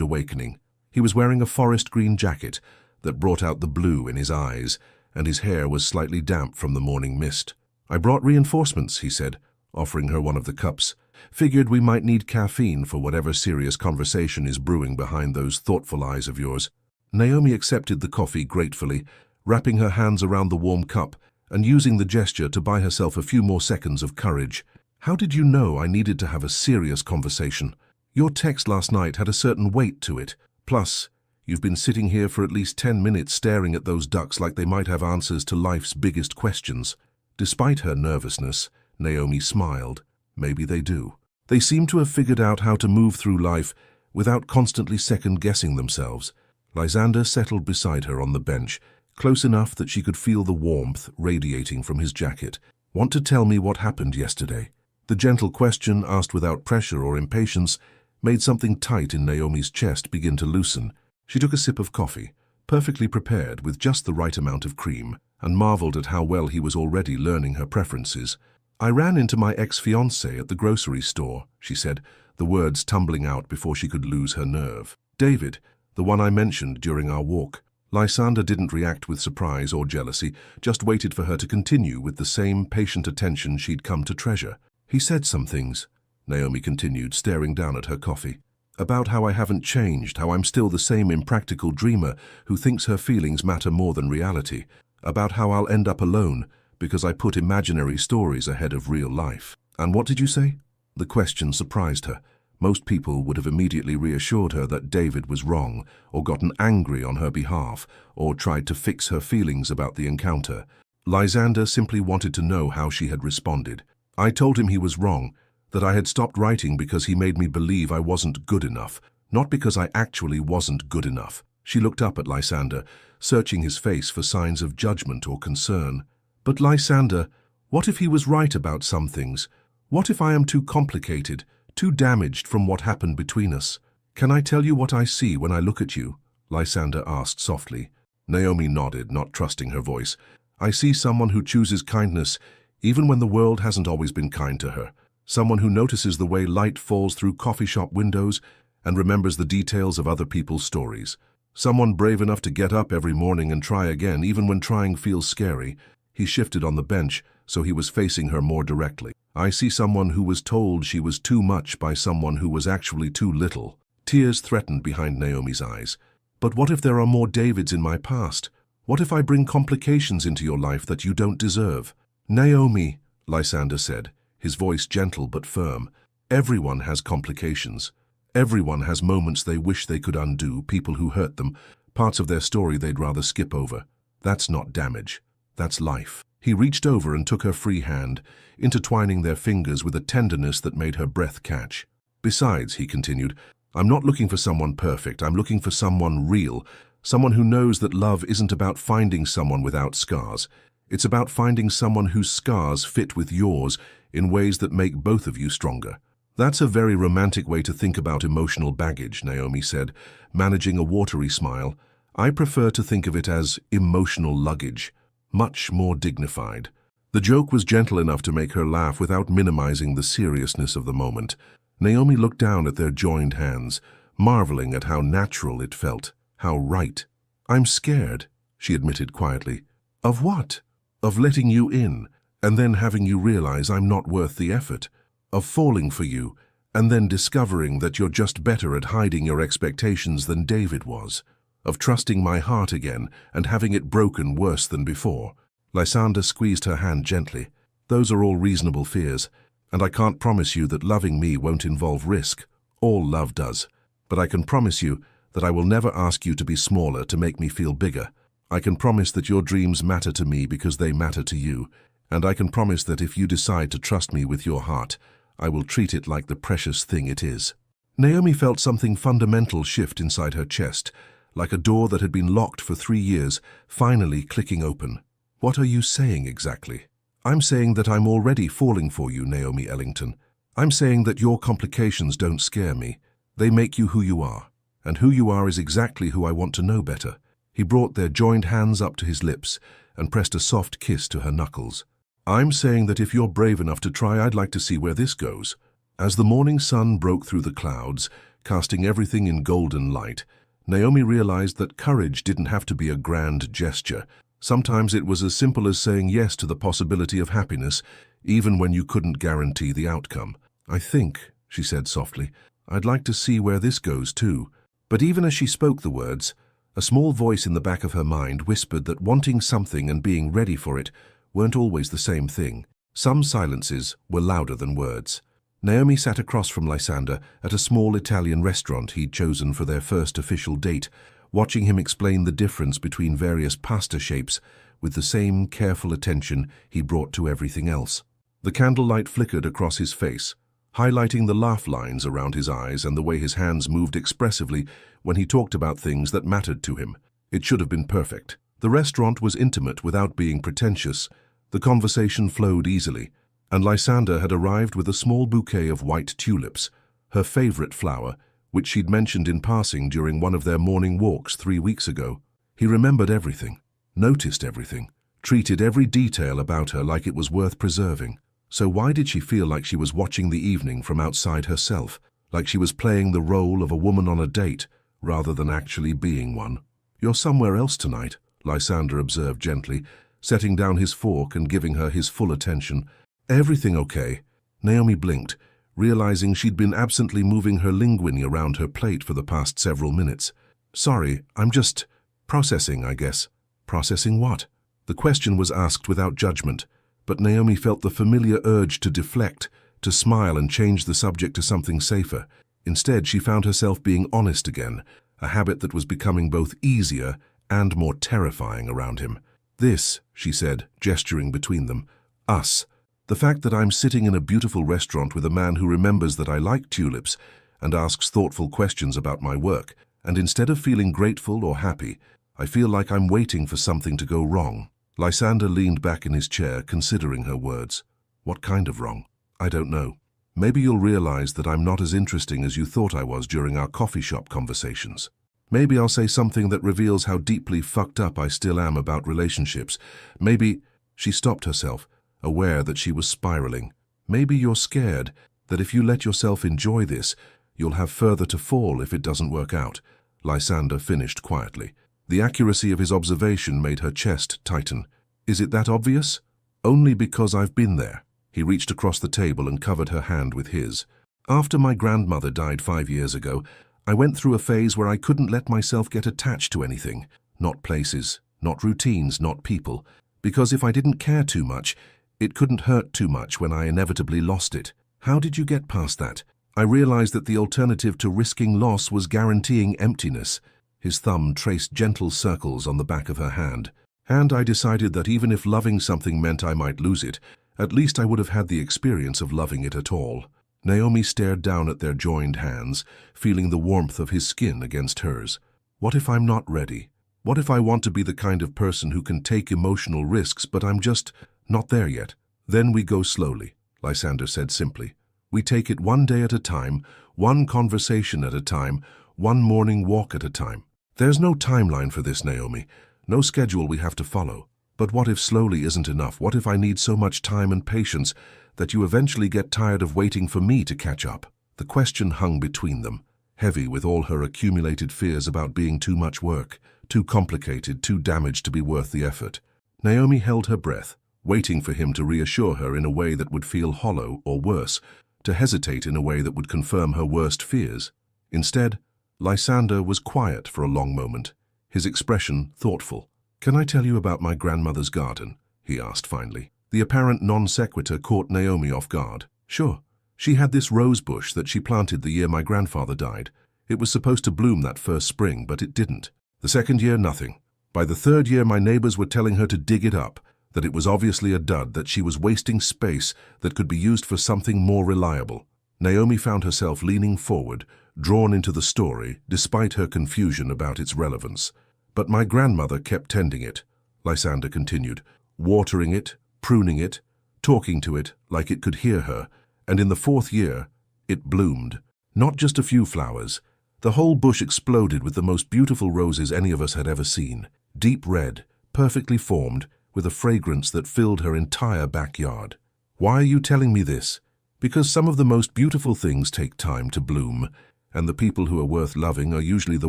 Awakening. He was wearing a forest green jacket that brought out the blue in his eyes, and his hair was slightly damp from the morning mist. "I brought reinforcements," he said, offering her one of the cups. "Figured we might need caffeine for whatever serious conversation is brewing behind those thoughtful eyes of yours." Naomi accepted the coffee gratefully, wrapping her hands around the warm cup and using the gesture to buy herself a few more seconds of courage. "How did you know I needed to have a serious conversation? Your text last night had a certain weight to it. Plus, you've been sitting here for at least 10 minutes staring at those ducks like they might have answers to life's biggest questions." Despite her nervousness, Naomi smiled. Maybe they do. They seem to have figured out how to move through life without constantly second-guessing themselves. Lysander settled beside her on the bench, close enough that she could feel the warmth radiating from his jacket. "Want to tell me what happened yesterday?" The gentle question, asked without pressure or impatience, made something tight in Naomi's chest begin to loosen. She took a sip of coffee, perfectly prepared with just the right amount of cream, and marveled at how well he was already learning her preferences. "I ran into my ex-fiancé at the grocery store," she said, the words tumbling out before she could lose her nerve. "David, the one I mentioned during our walk." Lysander didn't react with surprise or jealousy, just waited for her to continue with the same patient attention she'd come to treasure. "He said some things," Naomi continued, staring down at her coffee, "about how I haven't changed, how I'm still the same impractical dreamer who thinks her feelings matter more than reality, about how I'll end up alone because I put imaginary stories ahead of real life." "And what did you say?" The question surprised her. Most people would have immediately reassured her that David was wrong, or gotten angry on her behalf, or tried to fix her feelings about the encounter. Lysander simply wanted to know how she had responded. "I told him he was wrong, that I had stopped writing because he made me believe I wasn't good enough, not because I actually wasn't good enough." She looked up at Lysander, searching his face for signs of judgment or concern. "But Lysander, what if he was right about some things? What if I am too complicated, too damaged from what happened between us? Can I tell you what I see when I look at you?" Lysander asked softly. Naomi nodded, not trusting her voice. "I see someone who chooses kindness, even when the world hasn't always been kind to her. Someone who notices the way light falls through coffee shop windows and remembers the details of other people's stories. Someone brave enough to get up every morning and try again, even when trying feels scary." He shifted on the bench, so he was facing her more directly. "I see someone who was told she was too much by someone who was actually too little." Tears threatened behind Naomi's eyes. "But what if there are more Davids in my past? What if I bring complications into your life that you don't deserve?" "Naomi," Lysander said, his voice gentle but firm, "everyone has complications. Everyone has moments they wish they could undo, people who hurt them, parts of their story they'd rather skip over. That's not damage. That's life." He reached over and took her free hand, intertwining their fingers with a tenderness that made her breath catch. "Besides," he continued, "I'm not looking for someone perfect. I'm looking for someone real, someone who knows that love isn't about finding someone without scars. It's about finding someone whose scars fit with yours in ways that make both of you stronger." "That's a very romantic way to think about emotional baggage," Naomi said, managing a watery smile. "I prefer to think of it as emotional luggage. Much more dignified." The joke was gentle enough to make her laugh without minimizing the seriousness of the moment. Naomi looked down at their joined hands, marveling at how natural it felt, how right. "I'm scared," she admitted quietly. "Of what?" "Of letting you in, and then having you realize I'm not worth the effort. Of falling for you, and then discovering that you're just better at hiding your expectations than David was. Of trusting my heart again and having it broken worse than before." Lysander squeezed her hand gently. "Those are all reasonable fears, and I can't promise you that loving me won't involve risk. All love does. But I can promise you that I will never ask you to be smaller to make me feel bigger. I can promise that your dreams matter to me because they matter to you, and I can promise that if you decide to trust me with your heart, I will treat it like the precious thing it is." Naomi felt something fundamental shift inside her chest, like a door that had been locked for 3 years, finally clicking open. "What are you saying exactly?" "I'm saying that I'm already falling for you, Naomi Ellington. I'm saying that your complications don't scare me. They make you who you are. And who you are is exactly who I want to know better. He brought their joined hands up to his lips and pressed a soft kiss to her knuckles. I'm saying that if you're brave enough to try, I'd like to see where this goes. As the morning sun broke through the clouds, casting everything in golden light, Naomi realized that courage didn't have to be a grand gesture. Sometimes it was as simple as saying yes to the possibility of happiness, even when you couldn't guarantee the outcome. I think, she said softly, I'd like to see where this goes too. But even as she spoke the words, a small voice in the back of her mind whispered that wanting something and being ready for it weren't always the same thing. Some silences were louder than words. Naomi sat across from Lysander at a small Italian restaurant he'd chosen for their first official date, watching him explain the difference between various pasta shapes with the same careful attention he brought to everything else. The candlelight flickered across his face, highlighting the laugh lines around his eyes and the way his hands moved expressively when he talked about things that mattered to him. It should have been perfect. The restaurant was intimate without being pretentious. The conversation flowed easily, and Lysander had arrived with a small bouquet of white tulips, her favorite flower, which she'd mentioned in passing during one of their morning walks 3 weeks ago. He remembered everything, noticed everything, treated every detail about her like it was worth preserving. So why did she feel like she was watching the evening from outside herself, like she was playing the role of a woman on a date, rather than actually being one? You're somewhere else tonight, Lysander observed gently, setting down his fork and giving her his full attention. Everything okay? Naomi blinked, realizing she'd been absently moving her linguine around her plate for the past several minutes. Sorry, I'm just processing, I guess. Processing what? The question was asked without judgment, but Naomi felt the familiar urge to deflect, to smile and change the subject to something safer. Instead, she found herself being honest again, a habit that was becoming both easier and more terrifying around him. This, she said, gesturing between them, us. The fact that I'm sitting in a beautiful restaurant with a man who remembers that I like tulips and asks thoughtful questions about my work, and instead of feeling grateful or happy, I feel like I'm waiting for something to go wrong. Lysander leaned back in his chair, considering her words. What kind of wrong? I don't know. Maybe you'll realize that I'm not as interesting as you thought I was during our coffee shop conversations. Maybe I'll say something that reveals how deeply fucked up I still am about relationships. Maybe... She stopped herself, aware that she was spiraling. Maybe you're scared that if you let yourself enjoy this, you'll have further to fall if it doesn't work out, Lysander finished quietly. The accuracy of his observation made her chest tighten. Is it that obvious? Only because I've been there. He reached across the table and covered her hand with his. After my grandmother died 5 years ago, I went through a phase where I couldn't let myself get attached to anything. Not places, not routines, not people. Because if I didn't care too much, it couldn't hurt too much when I inevitably lost it. How did you get past that? I realized that the alternative to risking loss was guaranteeing emptiness. His thumb traced gentle circles on the back of her hand. And I decided that even if loving something meant I might lose it, at least I would have had the experience of loving it at all. Naomi stared down at their joined hands, feeling the warmth of his skin against hers. What if I'm not ready? What if I want to be the kind of person who can take emotional risks, but I'm just not there yet? Then we go slowly, Lysander said simply. We take it one day at a time, one conversation at a time, one morning walk at a time. There's no timeline for this, Naomi. No schedule we have to follow. But what if slowly isn't enough? What if I need so much time and patience that you eventually get tired of waiting for me to catch up? The question hung between them, heavy with all her accumulated fears about being too much work, too complicated, too damaged to be worth the effort. Naomi held her breath, waiting for him to reassure her in a way that would feel hollow or worse, to hesitate in a way that would confirm her worst fears. Instead, Lysander was quiet for a long moment, his expression thoughtful. Can I tell you about my grandmother's garden? He asked finally. The apparent non sequitur caught Naomi off guard. Sure. She had this rose bush that she planted the year my grandfather died. It was supposed to bloom that first spring, but it didn't. The second year, nothing. By the third year, my neighbors were telling her to dig it up, that it was obviously a dud, that she was wasting space that could be used for something more reliable. Naomi found herself leaning forward, drawn into the story, despite her confusion about its relevance. But my grandmother kept tending it, Lysander continued, watering it, pruning it, talking to it like it could hear her, And in the 4th year, it bloomed. Not just a few flowers. The whole bush exploded with the most beautiful roses any of us had ever seen. Deep red, perfectly formed, with a fragrance that filled her entire backyard. Why are you telling me this? Because some of the most beautiful things take time to bloom, and the people who are worth loving are usually the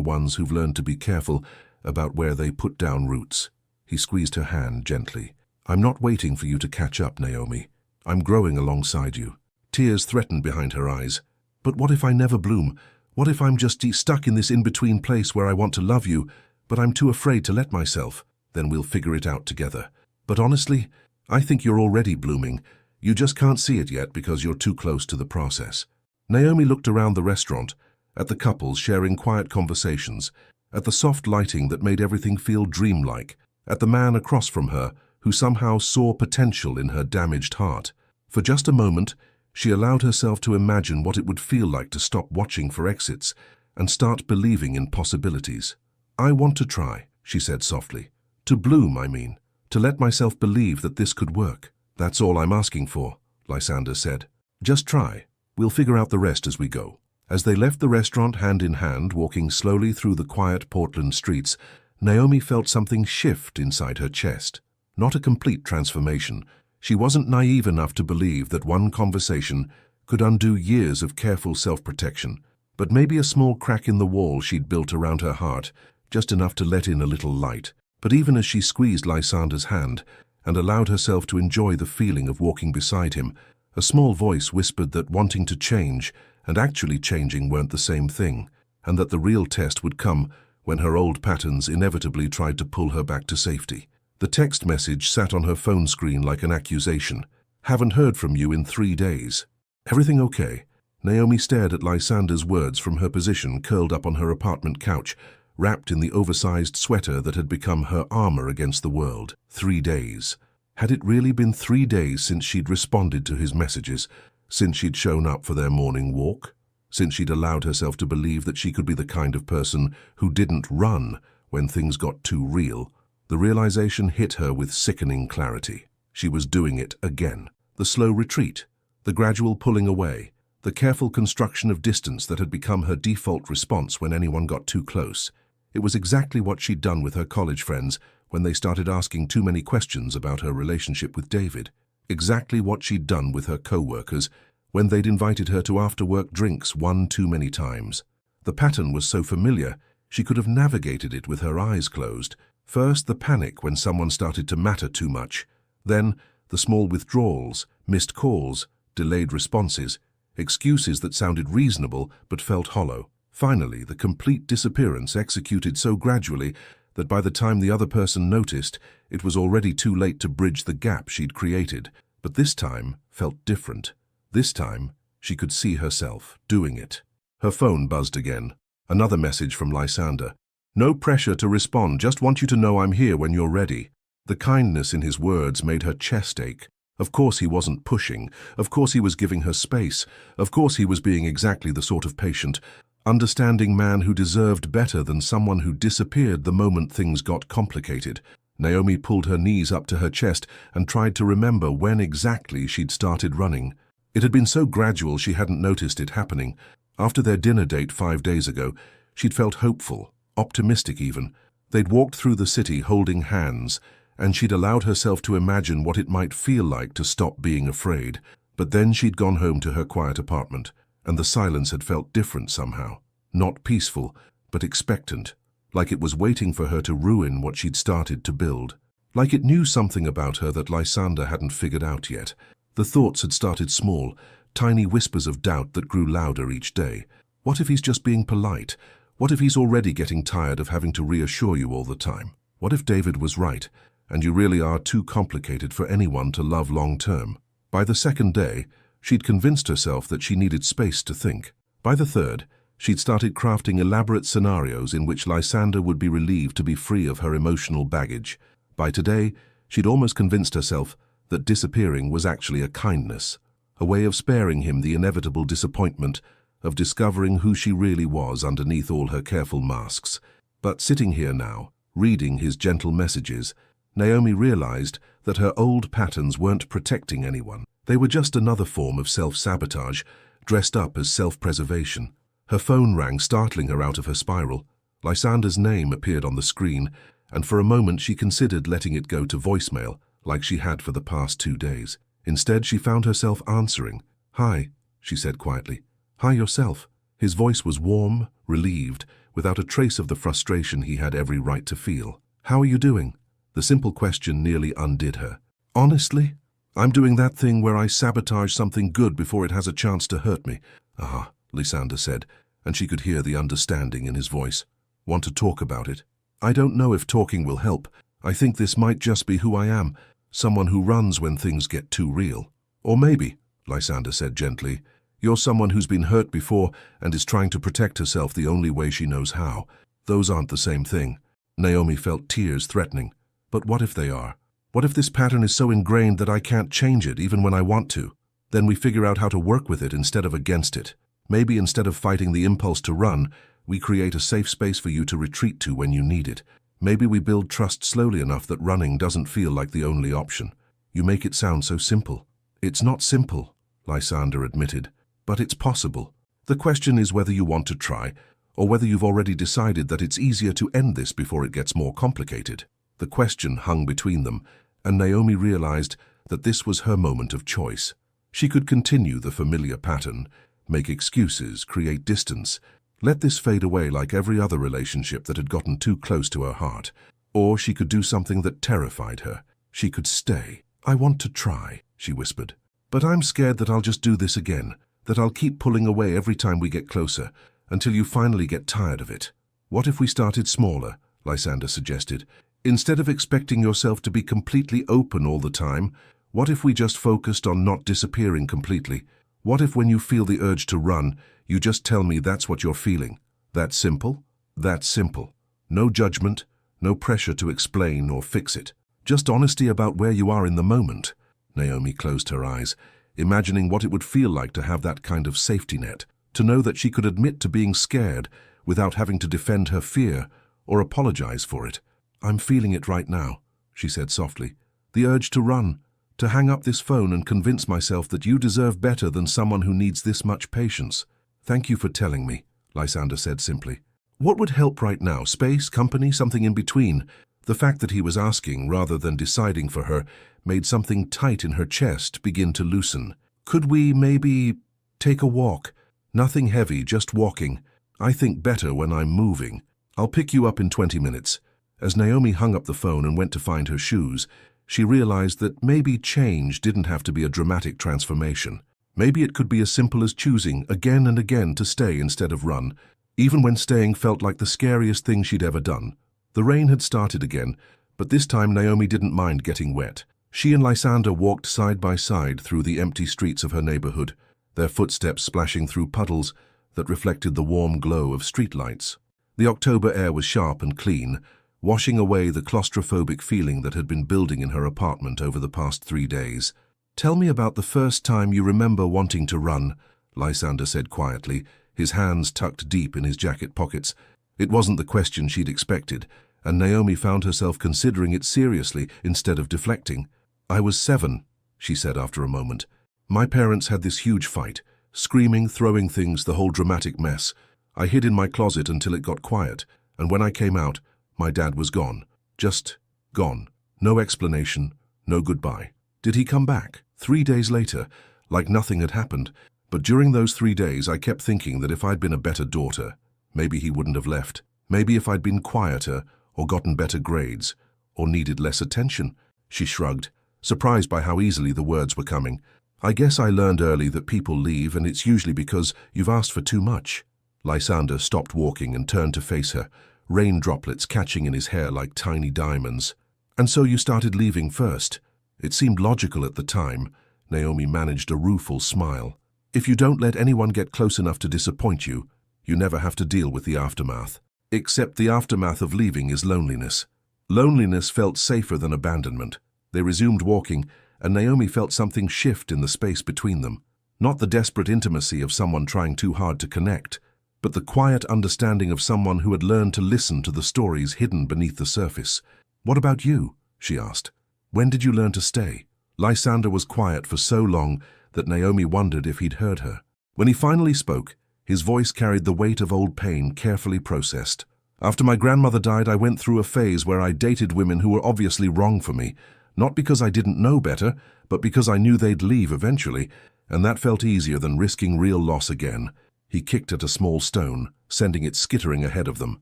ones who've learned to be careful about where they put down roots. He squeezed her hand gently. I'm not waiting for you to catch up, Naomi. I'm growing alongside you. Tears threatened behind her eyes. But what if I never bloom? What if I'm just stuck in this in-between place where I want to love you, but I'm too afraid to let myself? Then we'll figure it out together. But honestly, I think you're already blooming. You just can't see it yet because you're too close to the process. Naomi looked around the restaurant, at the couples sharing quiet conversations, at the soft lighting that made everything feel dreamlike, at the man across from her who somehow saw potential in her damaged heart. For just a moment, she allowed herself to imagine what it would feel like to stop watching for exits and start believing in possibilities. I want to try, she said softly. To bloom, I mean. To let myself believe that this could work. That's all I'm asking for, Lysander said. Just try. We'll figure out the rest as we go. As they left the restaurant hand in hand, walking slowly through the quiet Portland streets, Naomi felt something shift inside her chest. Not a complete transformation. She wasn't naive enough to believe that one conversation could undo years of careful self-protection, but maybe a small crack in the wall she'd built around her heart, just enough to let in a little light. But even as she squeezed Lysander's hand and allowed herself to enjoy the feeling of walking beside him, a small voice whispered that wanting to change and actually changing weren't the same thing, and that the real test would come when her old patterns inevitably tried to pull her back to safety. The text message sat on her phone screen like an accusation. Haven't heard from you in 3 days. Everything okay? Naomi stared at Lysander's words from her position curled up on her apartment couch, wrapped in the oversized sweater that had become her armor against the world. 3 days. Had it really been 3 days since she'd responded to his messages, since she'd shown up for their morning walk, since she'd allowed herself to believe that she could be the kind of person who didn't run when things got too real? The realization hit her with sickening clarity. She was doing it again. The slow retreat, the gradual pulling away, the careful construction of distance that had become her default response when anyone got too close. It was exactly what she'd done with her college friends when they started asking too many questions about her relationship with David. Exactly what she'd done with her co-workers when they'd invited her to after-work drinks one too many times. The pattern was so familiar, she could have navigated it with her eyes closed. First, the panic when someone started to matter too much. Then, the small withdrawals, missed calls, delayed responses, excuses that sounded reasonable but felt hollow. Finally, the complete disappearance executed so gradually that by the time the other person noticed, it was already too late to bridge the gap she'd created. But this time felt different. This time, she could see herself doing it. Her phone buzzed again. Another message from Lysander. No pressure to respond, just want you to know I'm here when you're ready. The kindness in his words made her chest ache. Of course he wasn't pushing. Of course he was giving her space. Of course he was being exactly the sort of patient, understanding man who deserved better than someone who disappeared the moment things got complicated. Naomi pulled her knees up to her chest and tried to remember when exactly she'd started running. It had been so gradual she hadn't noticed it happening. After their dinner date 5 days ago, she'd felt hopeful, optimistic even. They'd walked through the city holding hands, and she'd allowed herself to imagine what it might feel like to stop being afraid. But then she'd gone home to her quiet apartment, and the silence had felt different somehow. Not peaceful, but expectant, like it was waiting for her to ruin what she'd started to build. Like it knew something about her that Lysander hadn't figured out yet. The thoughts had started small, tiny whispers of doubt that grew louder each day. What if he's just being polite? What if he's already getting tired of having to reassure you all the time? What if David was right, and you really are too complicated for anyone to love long-term? By the second day, she'd convinced herself that she needed space to think. By the third, she'd started crafting elaborate scenarios in which Lysander would be relieved to be free of her emotional baggage. By today, she'd almost convinced herself that disappearing was actually a kindness, a way of sparing him the inevitable disappointment of discovering who she really was underneath all her careful masks. But sitting here now, reading his gentle messages, Naomi realized that her old patterns weren't protecting anyone. They were just another form of self-sabotage, dressed up as self-preservation. Her phone rang, startling her out of her spiral. Lysander's name appeared on the screen, and for a moment she considered letting it go to voicemail, like she had for the past 2 days. Instead, she found herself answering. "Hi," she said quietly. "Hi yourself." His voice was warm, relieved, without a trace of the frustration he had every right to feel. "How are you doing?" The simple question nearly undid her. "Honestly, I'm doing that thing where I sabotage something good before it has a chance to hurt me." "Ah," Lysander said, and she could hear the understanding in his voice. "Want to talk about it?" "I don't know if talking will help. I think this might just be who I am, someone who runs when things get too real." "Or maybe," Lysander said gently, "you're someone who's been hurt before and is trying to protect herself the only way she knows how. Those aren't the same thing." Naomi felt tears threatening. "But what if they are? What if this pattern is so ingrained that I can't change it even when I want to? Then we figure out how to work with it instead of against it. Maybe instead of fighting the impulse to run, we create a safe space for you to retreat to when you need it. Maybe we build trust slowly enough that running doesn't feel like the only option." "You make it sound so simple." "It's not simple," Lysander admitted, "but it's possible. The question is whether you want to try, or whether you've already decided that it's easier to end this before it gets more complicated." The question hung between them, and Naomi realized that this was her moment of choice. She could continue the familiar pattern, make excuses, create distance, let this fade away like every other relationship that had gotten too close to her heart. Or she could do something that terrified her. She could stay. "I want to try," she whispered. "But I'm scared that I'll just do this again, that I'll keep pulling away every time we get closer, until you finally get tired of it." "What if we started smaller?" Lysander suggested. "Instead of expecting yourself to be completely open all the time, what if we just focused on not disappearing completely? What if when you feel the urge to run, you just tell me that's what you're feeling? That simple? That simple. No judgment, no pressure to explain or fix it. Just honesty about where you are in the moment." Naomi closed her eyes, imagining what it would feel like to have that kind of safety net, to know that she could admit to being scared without having to defend her fear or apologize for it. "I'm feeling it right now," she said softly. "The urge to run, to hang up this phone and convince myself that you deserve better than someone who needs this much patience." "Thank you for telling me," Lysander said simply. What would help right now? Space, company, something in between? The fact that he was asking rather than deciding for her made something tight in her chest begin to loosen. "Could we maybe take a walk? Nothing heavy, just walking. I think better when I'm moving. I'll pick you up in 20 minutes. As Naomi hung up the phone and went to find her shoes, she realized that maybe change didn't have to be a dramatic transformation. Maybe it could be as simple as choosing again and again to stay instead of run, even when staying felt like the scariest thing she'd ever done. The rain had started again, but this time Naomi didn't mind getting wet. She and Lysander walked side by side through the empty streets of her neighborhood, their footsteps splashing through puddles that reflected the warm glow of streetlights. The October air was sharp and clean, washing away the claustrophobic feeling that had been building in her apartment over the past 3 days. "Tell me about the first time you remember wanting to run," Lysander said quietly, his hands tucked deep in his jacket pockets. It wasn't the question she'd expected, and Naomi found herself considering it seriously instead of deflecting. "I was 7, she said after a moment. "My parents had this huge fight, screaming, throwing things, the whole dramatic mess. I hid in my closet until it got quiet, and when I came out, my dad was gone. Just gone. No explanation, no goodbye. Did he come back 3 days later, like nothing had happened? But during those 3 days, I kept thinking that if I'd been a better daughter, maybe he wouldn't have left. Maybe if I'd been quieter, or gotten better grades, or needed less attention." She shrugged, surprised by how easily the words were coming. "I guess I learned early that people leave, and it's usually because you've asked for too much." Lysander stopped walking and turned to face her, rain droplets catching in his hair like tiny diamonds. "And so you started leaving first." It seemed logical at the time. Naomi managed a rueful smile. "If you don't let anyone get close enough to disappoint you, you never have to deal with the aftermath. Except the aftermath of leaving is loneliness." Loneliness felt safer than abandonment. They resumed walking, and Naomi felt something shift in the space between them. Not the desperate intimacy of someone trying too hard to connect, but the quiet understanding of someone who had learned to listen to the stories hidden beneath the surface. "What about you?" she asked. When did you learn to stay? Lysander was quiet for so long that Naomi wondered if he'd heard her. When he finally spoke, his voice carried the weight of old pain carefully processed. After my grandmother died, I went through a phase where I dated women who were obviously wrong for me, not because I didn't know better, but because I knew they'd leave eventually, and that felt easier than risking real loss again. He kicked at a small stone, sending it skittering ahead of them.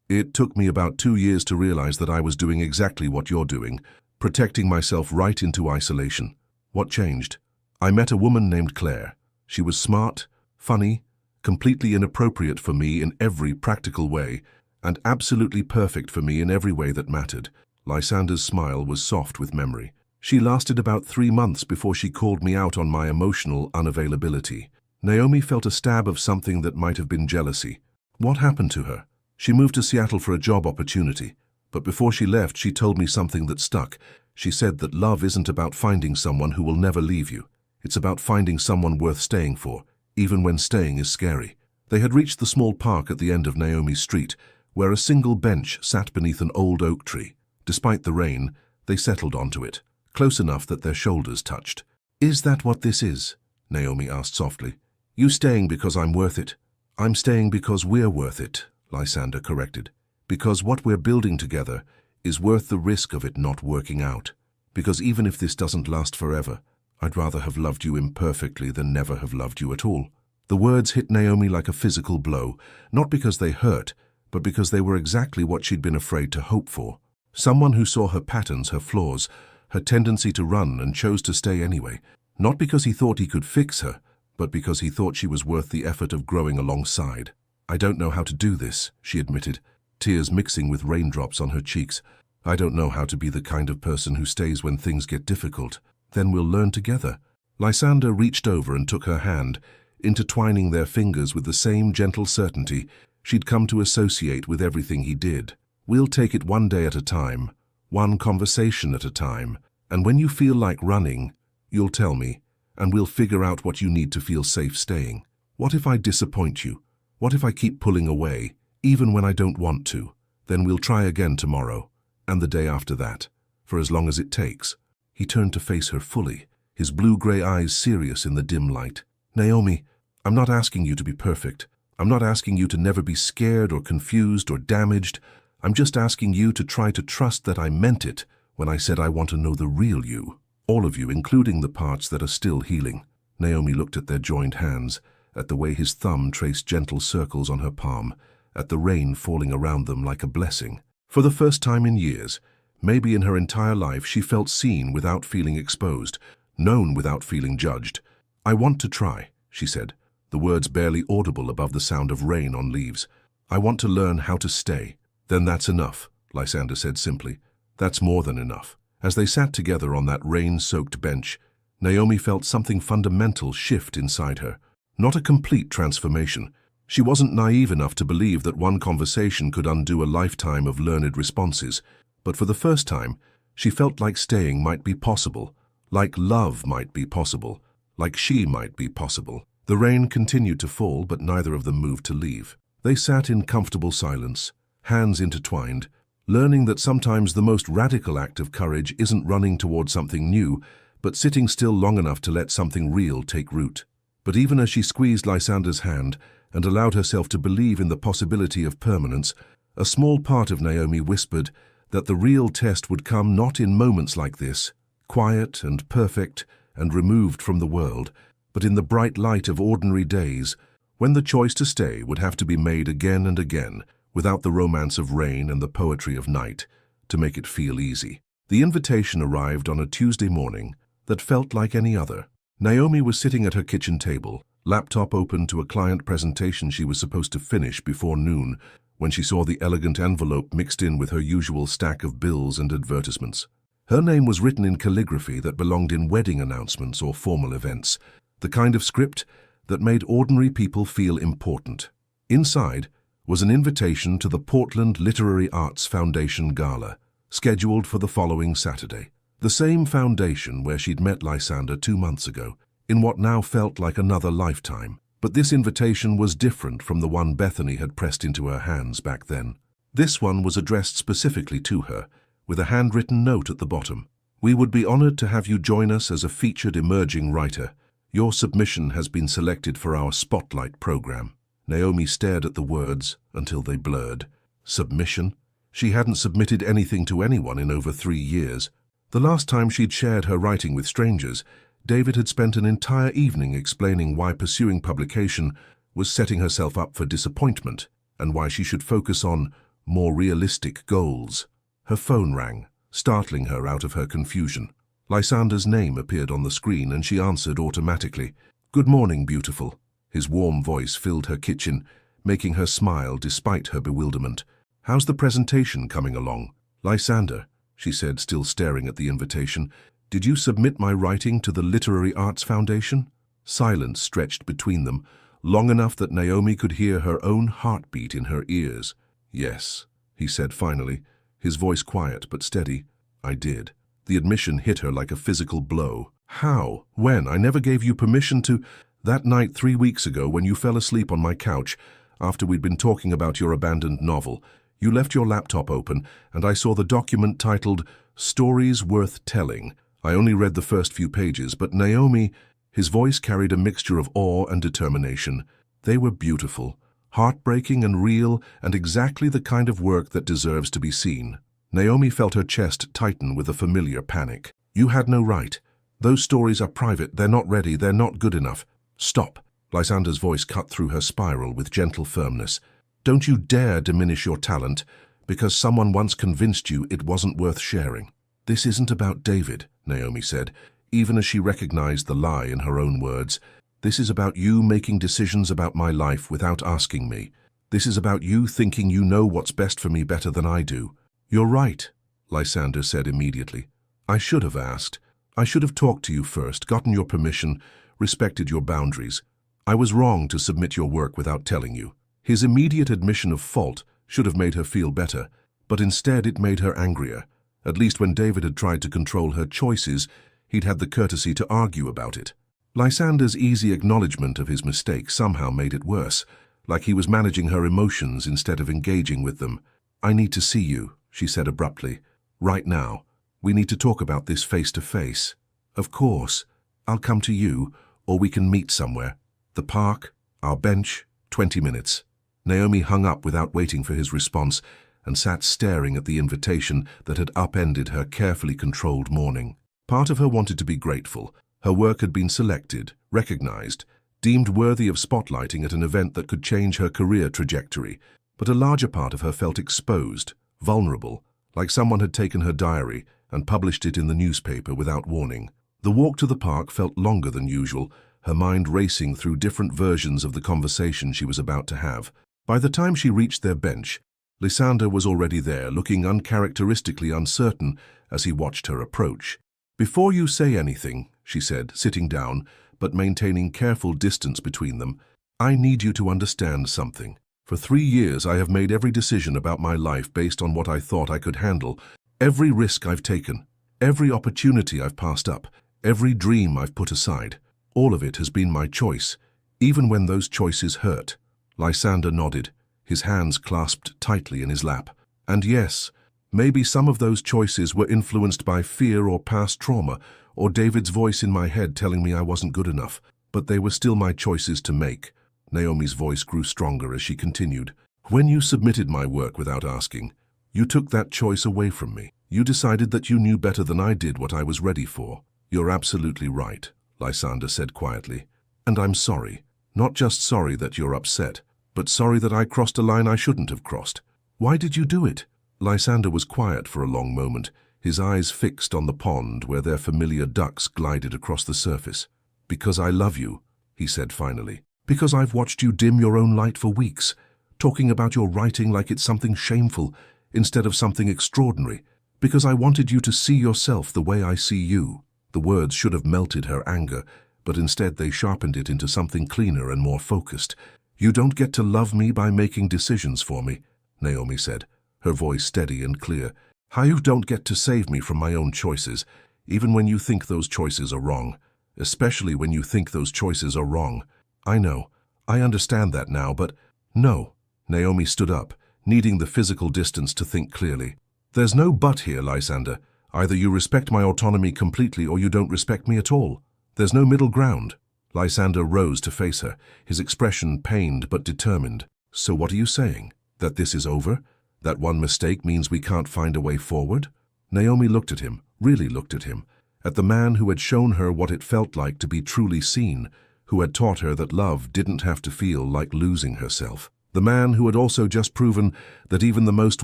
It took me about 2 years to realize that I was doing exactly what you're doing, protecting myself right into isolation. What changed? I met a woman named Claire. She was smart, funny, completely inappropriate for me in every practical way, and absolutely perfect for me in every way that mattered. Lysander's smile was soft with memory. She lasted about 3 months before she called me out on my emotional unavailability. Naomi felt a stab of something that might have been jealousy. What happened to her? She moved to Seattle for a job opportunity, but before she left, she told me something that stuck. She said that love isn't about finding someone who will never leave you. It's about finding someone worth staying for, even when staying is scary. They had reached the small park at the end of Naomi's street, where a single bench sat beneath an old oak tree. Despite the rain, they settled onto it, close enough that their shoulders touched. "Is that what this is?" Naomi asked softly. "You staying because I'm worth it?" "I'm staying because we're worth it," Lysander corrected. "Because what we're building together is worth the risk of it not working out. Because even if this doesn't last forever, I'd rather have loved you imperfectly than never have loved you at all." The words hit Naomi like a physical blow, not because they hurt, but because they were exactly what she'd been afraid to hope for. Someone who saw her patterns, her flaws, her tendency to run and chose to stay anyway, not because he thought he could fix her, but because he thought she was worth the effort of growing alongside. "I don't know how to do this," she admitted, tears mixing with raindrops on her cheeks. "I don't know how to be the kind of person who stays when things get difficult. Then we'll learn together." Lysander reached over and took her hand, intertwining their fingers with the same gentle certainty she'd come to associate with everything he did. "We'll take it one day at a time, one conversation at a time, and when you feel like running, you'll tell me, and we'll figure out what you need to feel safe staying. What if I disappoint you? What if I keep pulling away, even when I don't want to? Then we'll try again tomorrow, and the day after that, for as long as it takes." He turned to face her fully, his blue-gray eyes serious in the dim light. "Naomi, I'm not asking you to be perfect. I'm not asking you to never be scared or confused or damaged. I'm just asking you to try to trust that I meant it when I said I want to know the real you. All of you, including the parts that are still healing." Naomi looked at their joined hands, at the way his thumb traced gentle circles on her palm, at the rain falling around them like a blessing. For the first time in years, maybe in her entire life, she felt seen without feeling exposed, known without feeling judged. "I want to try," she said, the words barely audible above the sound of rain on leaves. "I want to learn how to stay." "Then that's enough," Lysander said simply. "That's more than enough." As they sat together on that rain-soaked bench, Naomi felt something fundamental shift inside her. Not a complete transformation. She wasn't naive enough to believe that one conversation could undo a lifetime of learned responses, but for the first time, she felt like staying might be possible, like love might be possible, like she might be possible. The rain continued to fall, but neither of them moved to leave. They sat in comfortable silence, hands intertwined, learning that sometimes the most radical act of courage isn't running toward something new, but sitting still long enough to let something real take root. But even as she squeezed Lysander's hand and allowed herself to believe in the possibility of permanence, a small part of Naomi whispered that the real test would come not in moments like this, quiet and perfect and removed from the world, but in the bright light of ordinary days, when the choice to stay would have to be made again and again, without the romance of rain and the poetry of night, to make it feel easy. The invitation arrived on a Tuesday morning that felt like any other. Naomi was sitting at her kitchen table, laptop open to a client presentation she was supposed to finish before noon, when she saw the elegant envelope mixed in with her usual stack of bills and advertisements. Her name was written in calligraphy that belonged in wedding announcements or formal events, the kind of script that made ordinary people feel important. Inside was an invitation to the Portland Literary Arts Foundation Gala, scheduled for the following Saturday. The same foundation where she'd met Lysander 2 months ago, in what now felt like another lifetime. But this invitation was different from the one Bethany had pressed into her hands back then. This one was addressed specifically to her, with a handwritten note at the bottom. We would be honored to have you join us as a featured emerging writer. Your submission has been selected for our Spotlight program. Naomi stared at the words until they blurred. Submission? She hadn't submitted anything to anyone in over 3 years. The last time she'd shared her writing with strangers, David had spent an entire evening explaining why pursuing publication was setting herself up for disappointment and why she should focus on more realistic goals. Her phone rang, startling her out of her confusion. Lysander's name appeared on the screen and she answered automatically. "Good morning, beautiful." His warm voice filled her kitchen, making her smile despite her bewilderment. "How's the presentation coming along?" "Lysander," she said, still staring at the invitation, "did you submit my writing to the Literary Arts Foundation?" Silence stretched between them, long enough that Naomi could hear her own heartbeat in her ears. "Yes," he said finally, his voice quiet but steady. "I did." The admission hit her like a physical blow. "How? When? I never gave you permission to—" "That night 3 weeks ago when you fell asleep on my couch, after we'd been talking about your abandoned novel, you left your laptop open and I saw the document titled Stories Worth Telling. I only read the first few pages, but Naomi—" His voice carried a mixture of awe and determination. "They were beautiful, heartbreaking and real, and exactly the kind of work that deserves to be seen." Naomi felt her chest tighten with a familiar panic. "You had no right. Those stories are private, they're not ready, they're not good enough." "Stop." Lysander's voice cut through her spiral with gentle firmness. "Don't you dare diminish your talent because someone once convinced you it wasn't worth sharing." "This isn't about David," Naomi said, even as she recognized the lie in her own words. "This is about you making decisions about my life without asking me. This is about you thinking you know what's best for me better than I do." "You're right," Lysander said immediately. "I should have asked. I should have talked to you first, gotten your permission, respected your boundaries. I was wrong to submit your work without telling you." His immediate admission of fault should have made her feel better, but instead it made her angrier. At least when David had tried to control her choices, he'd had the courtesy to argue about it. Lysander's easy acknowledgement of his mistake somehow made it worse, like he was managing her emotions instead of engaging with them. "I need to see you," she said abruptly. "Right now. We need to talk about this face to face." "Of course. I'll come to you, or we can meet somewhere. The park, our bench, 20 minutes. Naomi hung up without waiting for his response and sat staring at the invitation that had upended her carefully controlled morning. Part of her wanted to be grateful. Her work had been selected, recognized, deemed worthy of spotlighting at an event that could change her career trajectory. But a larger part of her felt exposed, vulnerable, like someone had taken her diary and published it in the newspaper without warning. The walk to the park felt longer than usual, her mind racing through different versions of the conversation she was about to have. By the time she reached their bench, Lysander was already there, looking uncharacteristically uncertain as he watched her approach. "Before you say anything," she said, sitting down, but maintaining careful distance between them, "I need you to understand something. For 3 years I have made every decision about my life based on what I thought I could handle. Every risk I've taken, every opportunity I've passed up, every dream I've put aside. All of it has been my choice, even when those choices hurt." Lysander nodded, his hands clasped tightly in his lap. "And yes, maybe some of those choices were influenced by fear or past trauma, or David's voice in my head telling me I wasn't good enough, but they were still my choices to make." Naomi's voice grew stronger as she continued. "When you submitted my work without asking, you took that choice away from me. You decided that you knew better than I did what I was ready for." "You're absolutely right," Lysander said quietly. "And I'm sorry. Not just sorry that you're upset, but sorry that I crossed a line I shouldn't have crossed." "Why did you do it?" Lysander was quiet for a long moment, his eyes fixed on the pond where their familiar ducks glided across the surface. "Because I love you," he said finally. "Because I've watched you dim your own light for weeks, talking about your writing like it's something shameful instead of something extraordinary. Because I wanted you to see yourself the way I see you." The words should have melted her anger, but instead they sharpened it into something cleaner and more focused. "You don't get to love me by making decisions for me," Naomi said, her voice steady and clear. "You don't get to save me from my own choices, even when you think those choices are wrong. Especially when you think those choices are wrong. I know. I understand that now, but—" "No." Naomi stood up, needing the physical distance to think clearly. "There's no but here, Lysander. Either you respect my autonomy completely or you don't respect me at all. There's no middle ground. Lysander rose to face her, his expression pained but determined. So what are you saying? That this is over? That one mistake means we can't find a way forward? Naomi looked at him, really looked at him, at the man who had shown her what it felt like to be truly seen, who had taught her that love didn't have to feel like losing herself. The man who had also just proven that even the most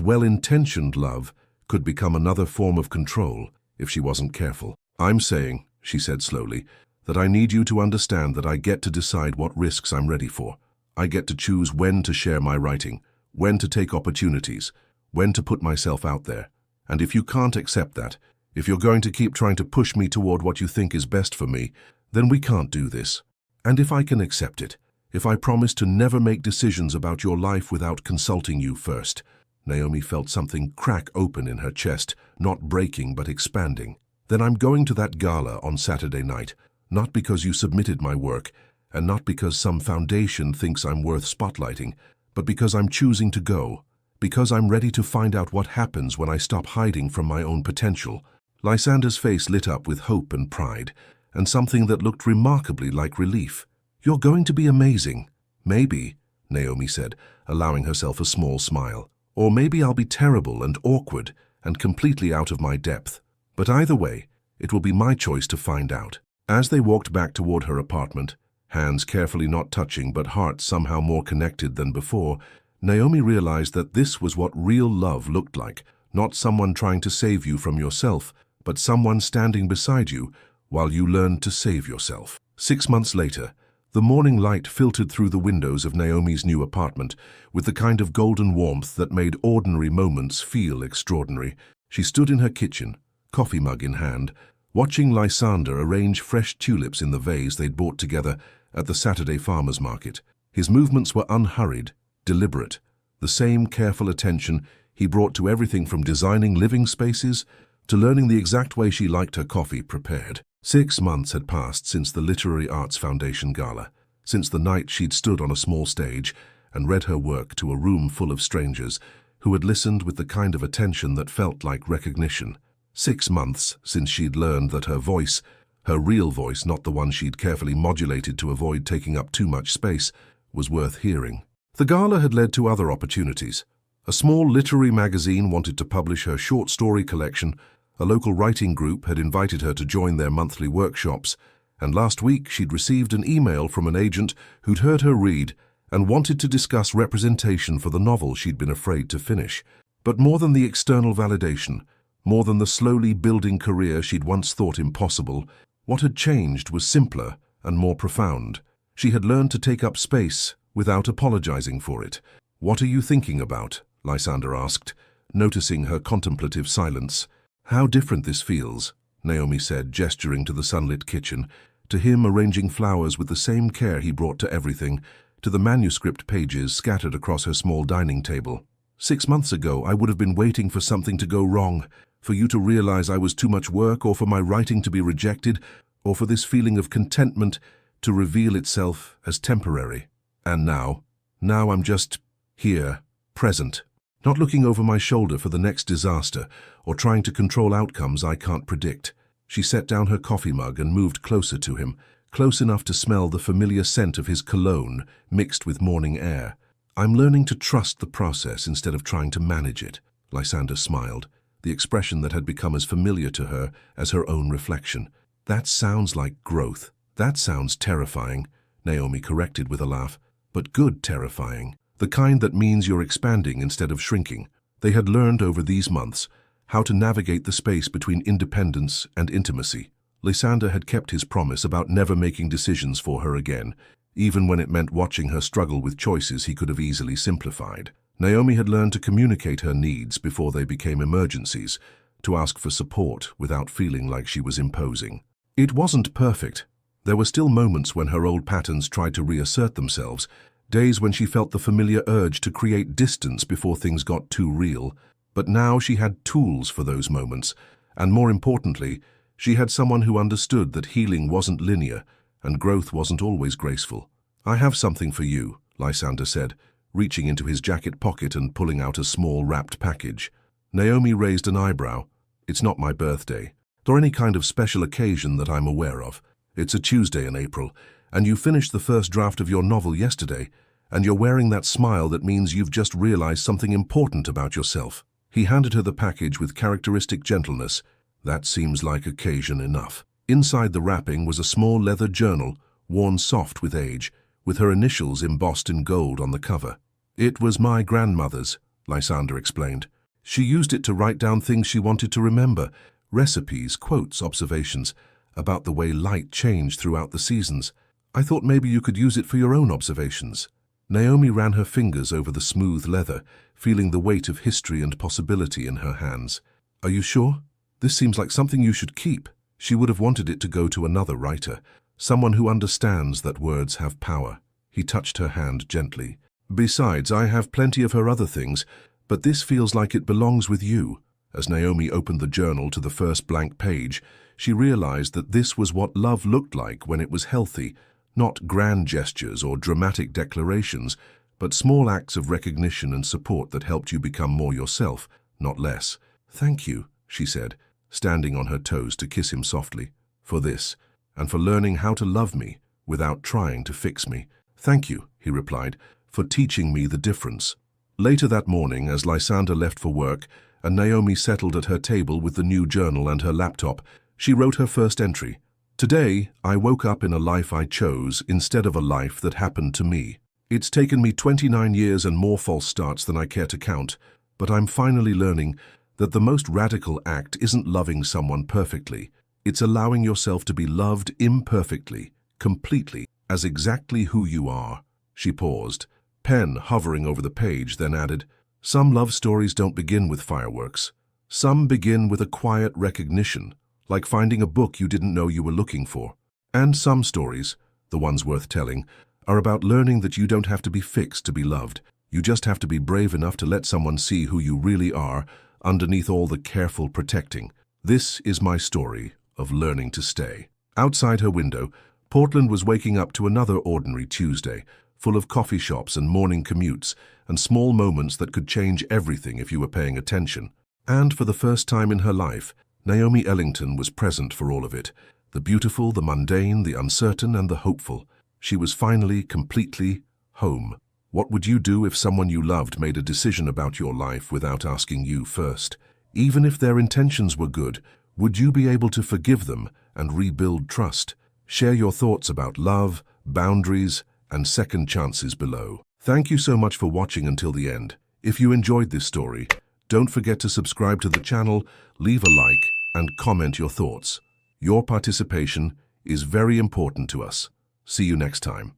well-intentioned love could become another form of control if she wasn't careful. I'm saying, she said slowly, that I need you to understand that I get to decide what risks I'm ready for. I get to choose when to share my writing, when to take opportunities, when to put myself out there. And if you can't accept that, if you're going to keep trying to push me toward what you think is best for me, then we can't do this. And if I can accept it, if I promise to never make decisions about your life without consulting you first. Naomi felt something crack open in her chest, not breaking but expanding. Then I'm going to that gala on Saturday night, not because you submitted my work, and not because some foundation thinks I'm worth spotlighting, but because I'm choosing to go, because I'm ready to find out what happens when I stop hiding from my own potential. Lysander's face lit up with hope and pride, and something that looked remarkably like relief. You're going to be amazing. Maybe, Naomi said, allowing herself a small smile. Or maybe I'll be terrible and awkward and completely out of my depth. But either way, it will be my choice to find out. As they walked back toward her apartment, hands carefully not touching but hearts somehow more connected than before, Naomi realized that this was what real love looked like, not someone trying to save you from yourself, but someone standing beside you while you learned to save yourself. 6 months later, the morning light filtered through the windows of Naomi's new apartment with the kind of golden warmth that made ordinary moments feel extraordinary. She stood in her kitchen, coffee mug in hand, watching Lysander arrange fresh tulips in the vase they'd bought together at the Saturday farmers market. His movements were unhurried, deliberate, the same careful attention he brought to everything from designing living spaces to learning the exact way she liked her coffee prepared. 6 months had passed since the Literary Arts Foundation gala, since the night she'd stood on a small stage and read her work to a room full of strangers who had listened with the kind of attention that felt like recognition. 6 months since she'd learned that her voice, her real voice, not the one she'd carefully modulated to avoid taking up too much space, was worth hearing. The gala had led to other opportunities. A small literary magazine wanted to publish her short story collection, a local writing group had invited her to join their monthly workshops, and last week she'd received an email from an agent who'd heard her read and wanted to discuss representation for the novel she'd been afraid to finish. But more than the external validation, more than the slowly building career she'd once thought impossible, what had changed was simpler and more profound. She had learned to take up space without apologizing for it. "What are you thinking about?" Lysander asked, noticing her contemplative silence. "How different this feels," Naomi said, gesturing to the sunlit kitchen, to him arranging flowers with the same care he brought to everything, to the manuscript pages scattered across her small dining table. 6 months ago, I would have been waiting for something to go wrong, for you to realize I was too much work, or for my writing to be rejected, or for this feeling of contentment to reveal itself as temporary. And now I'm just here, present, not looking over my shoulder for the next disaster or trying to control outcomes I can't predict." She set down her coffee mug and moved closer to him, close enough to smell the familiar scent of his cologne mixed with morning air. "I'm learning to trust the process instead of trying to manage it." Lysander smiled, the expression that had become as familiar to her as her own reflection. "That sounds like growth. That sounds terrifying," Naomi corrected with a laugh. "But good terrifying. The kind that means you're expanding instead of shrinking." They had learned over these months how to navigate the space between independence and intimacy. Lysander had kept his promise about never making decisions for her again, even when it meant watching her struggle with choices he could have easily simplified. Naomi had learned to communicate her needs before they became emergencies, to ask for support without feeling like she was imposing. It wasn't perfect. There were still moments when her old patterns tried to reassert themselves, days when she felt the familiar urge to create distance before things got too real. But now she had tools for those moments, and more importantly, she had someone who understood that healing wasn't linear and growth wasn't always graceful. "I have something for you," Lysander said, reaching into his jacket pocket and pulling out a small wrapped package. Naomi raised an eyebrow. It's not my birthday, or any kind of special occasion that I'm aware of. It's a Tuesday in April, and you finished the first draft of your novel yesterday, and you're wearing that smile that means you've just realized something important about yourself. He handed her the package with characteristic gentleness. That seems like occasion enough. Inside the wrapping was a small leather journal, worn soft with age, with her initials embossed in gold on the cover. It was my grandmother's, Lysander explained. She used it to write down things she wanted to remember, recipes, quotes, observations, about the way light changed throughout the seasons. I thought maybe you could use it for your own observations. Naomi ran her fingers over the smooth leather, feeling the weight of history and possibility in her hands. Are you sure? This seems like something you should keep. She would have wanted it to go to another writer, someone who understands that words have power. He touched her hand gently. Besides, I have plenty of her other things, but this feels like it belongs with you. As Naomi opened the journal to the first blank page, she realized that this was what love looked like when it was healthy, not grand gestures or dramatic declarations, but small acts of recognition and support that helped you become more yourself, not less. Thank you, she said, standing on her toes to kiss him softly, for this, and for learning how to love me without trying to fix me. Thank you, he replied, for teaching me the difference. Later that morning, as Lysander left for work and Naomi settled at her table with the new journal and her laptop, she wrote her first entry. Today, I woke up in a life I chose instead of a life that happened to me. It's taken me 29 years and more false starts than I care to count, but I'm finally learning that the most radical act isn't loving someone perfectly. It's allowing yourself to be loved imperfectly, completely, as exactly who you are. She paused, pen hovering over the page, then added, Some love stories don't begin with fireworks. Some begin with a quiet recognition, like finding a book you didn't know you were looking for. And some stories, the ones worth telling, are about learning that you don't have to be fixed to be loved. You just have to be brave enough to let someone see who you really are underneath all the careful protecting. This is my story of learning to stay. Outside her window, Portland was waking up to another ordinary Tuesday, full of coffee shops and morning commutes and small moments that could change everything if you were paying attention. And for the first time in her life, Naomi Ellington was present for all of it. The beautiful, the mundane, the uncertain, and the hopeful. She was finally, completely home. What would you do if someone you loved made a decision about your life without asking you first? Even if their intentions were good, would you be able to forgive them and rebuild trust? Share your thoughts about love, boundaries, and second chances below. Thank you so much for watching until the end. If you enjoyed this story, don't forget to subscribe to the channel, leave a like, and comment your thoughts. Your participation is very important to us. See you next time.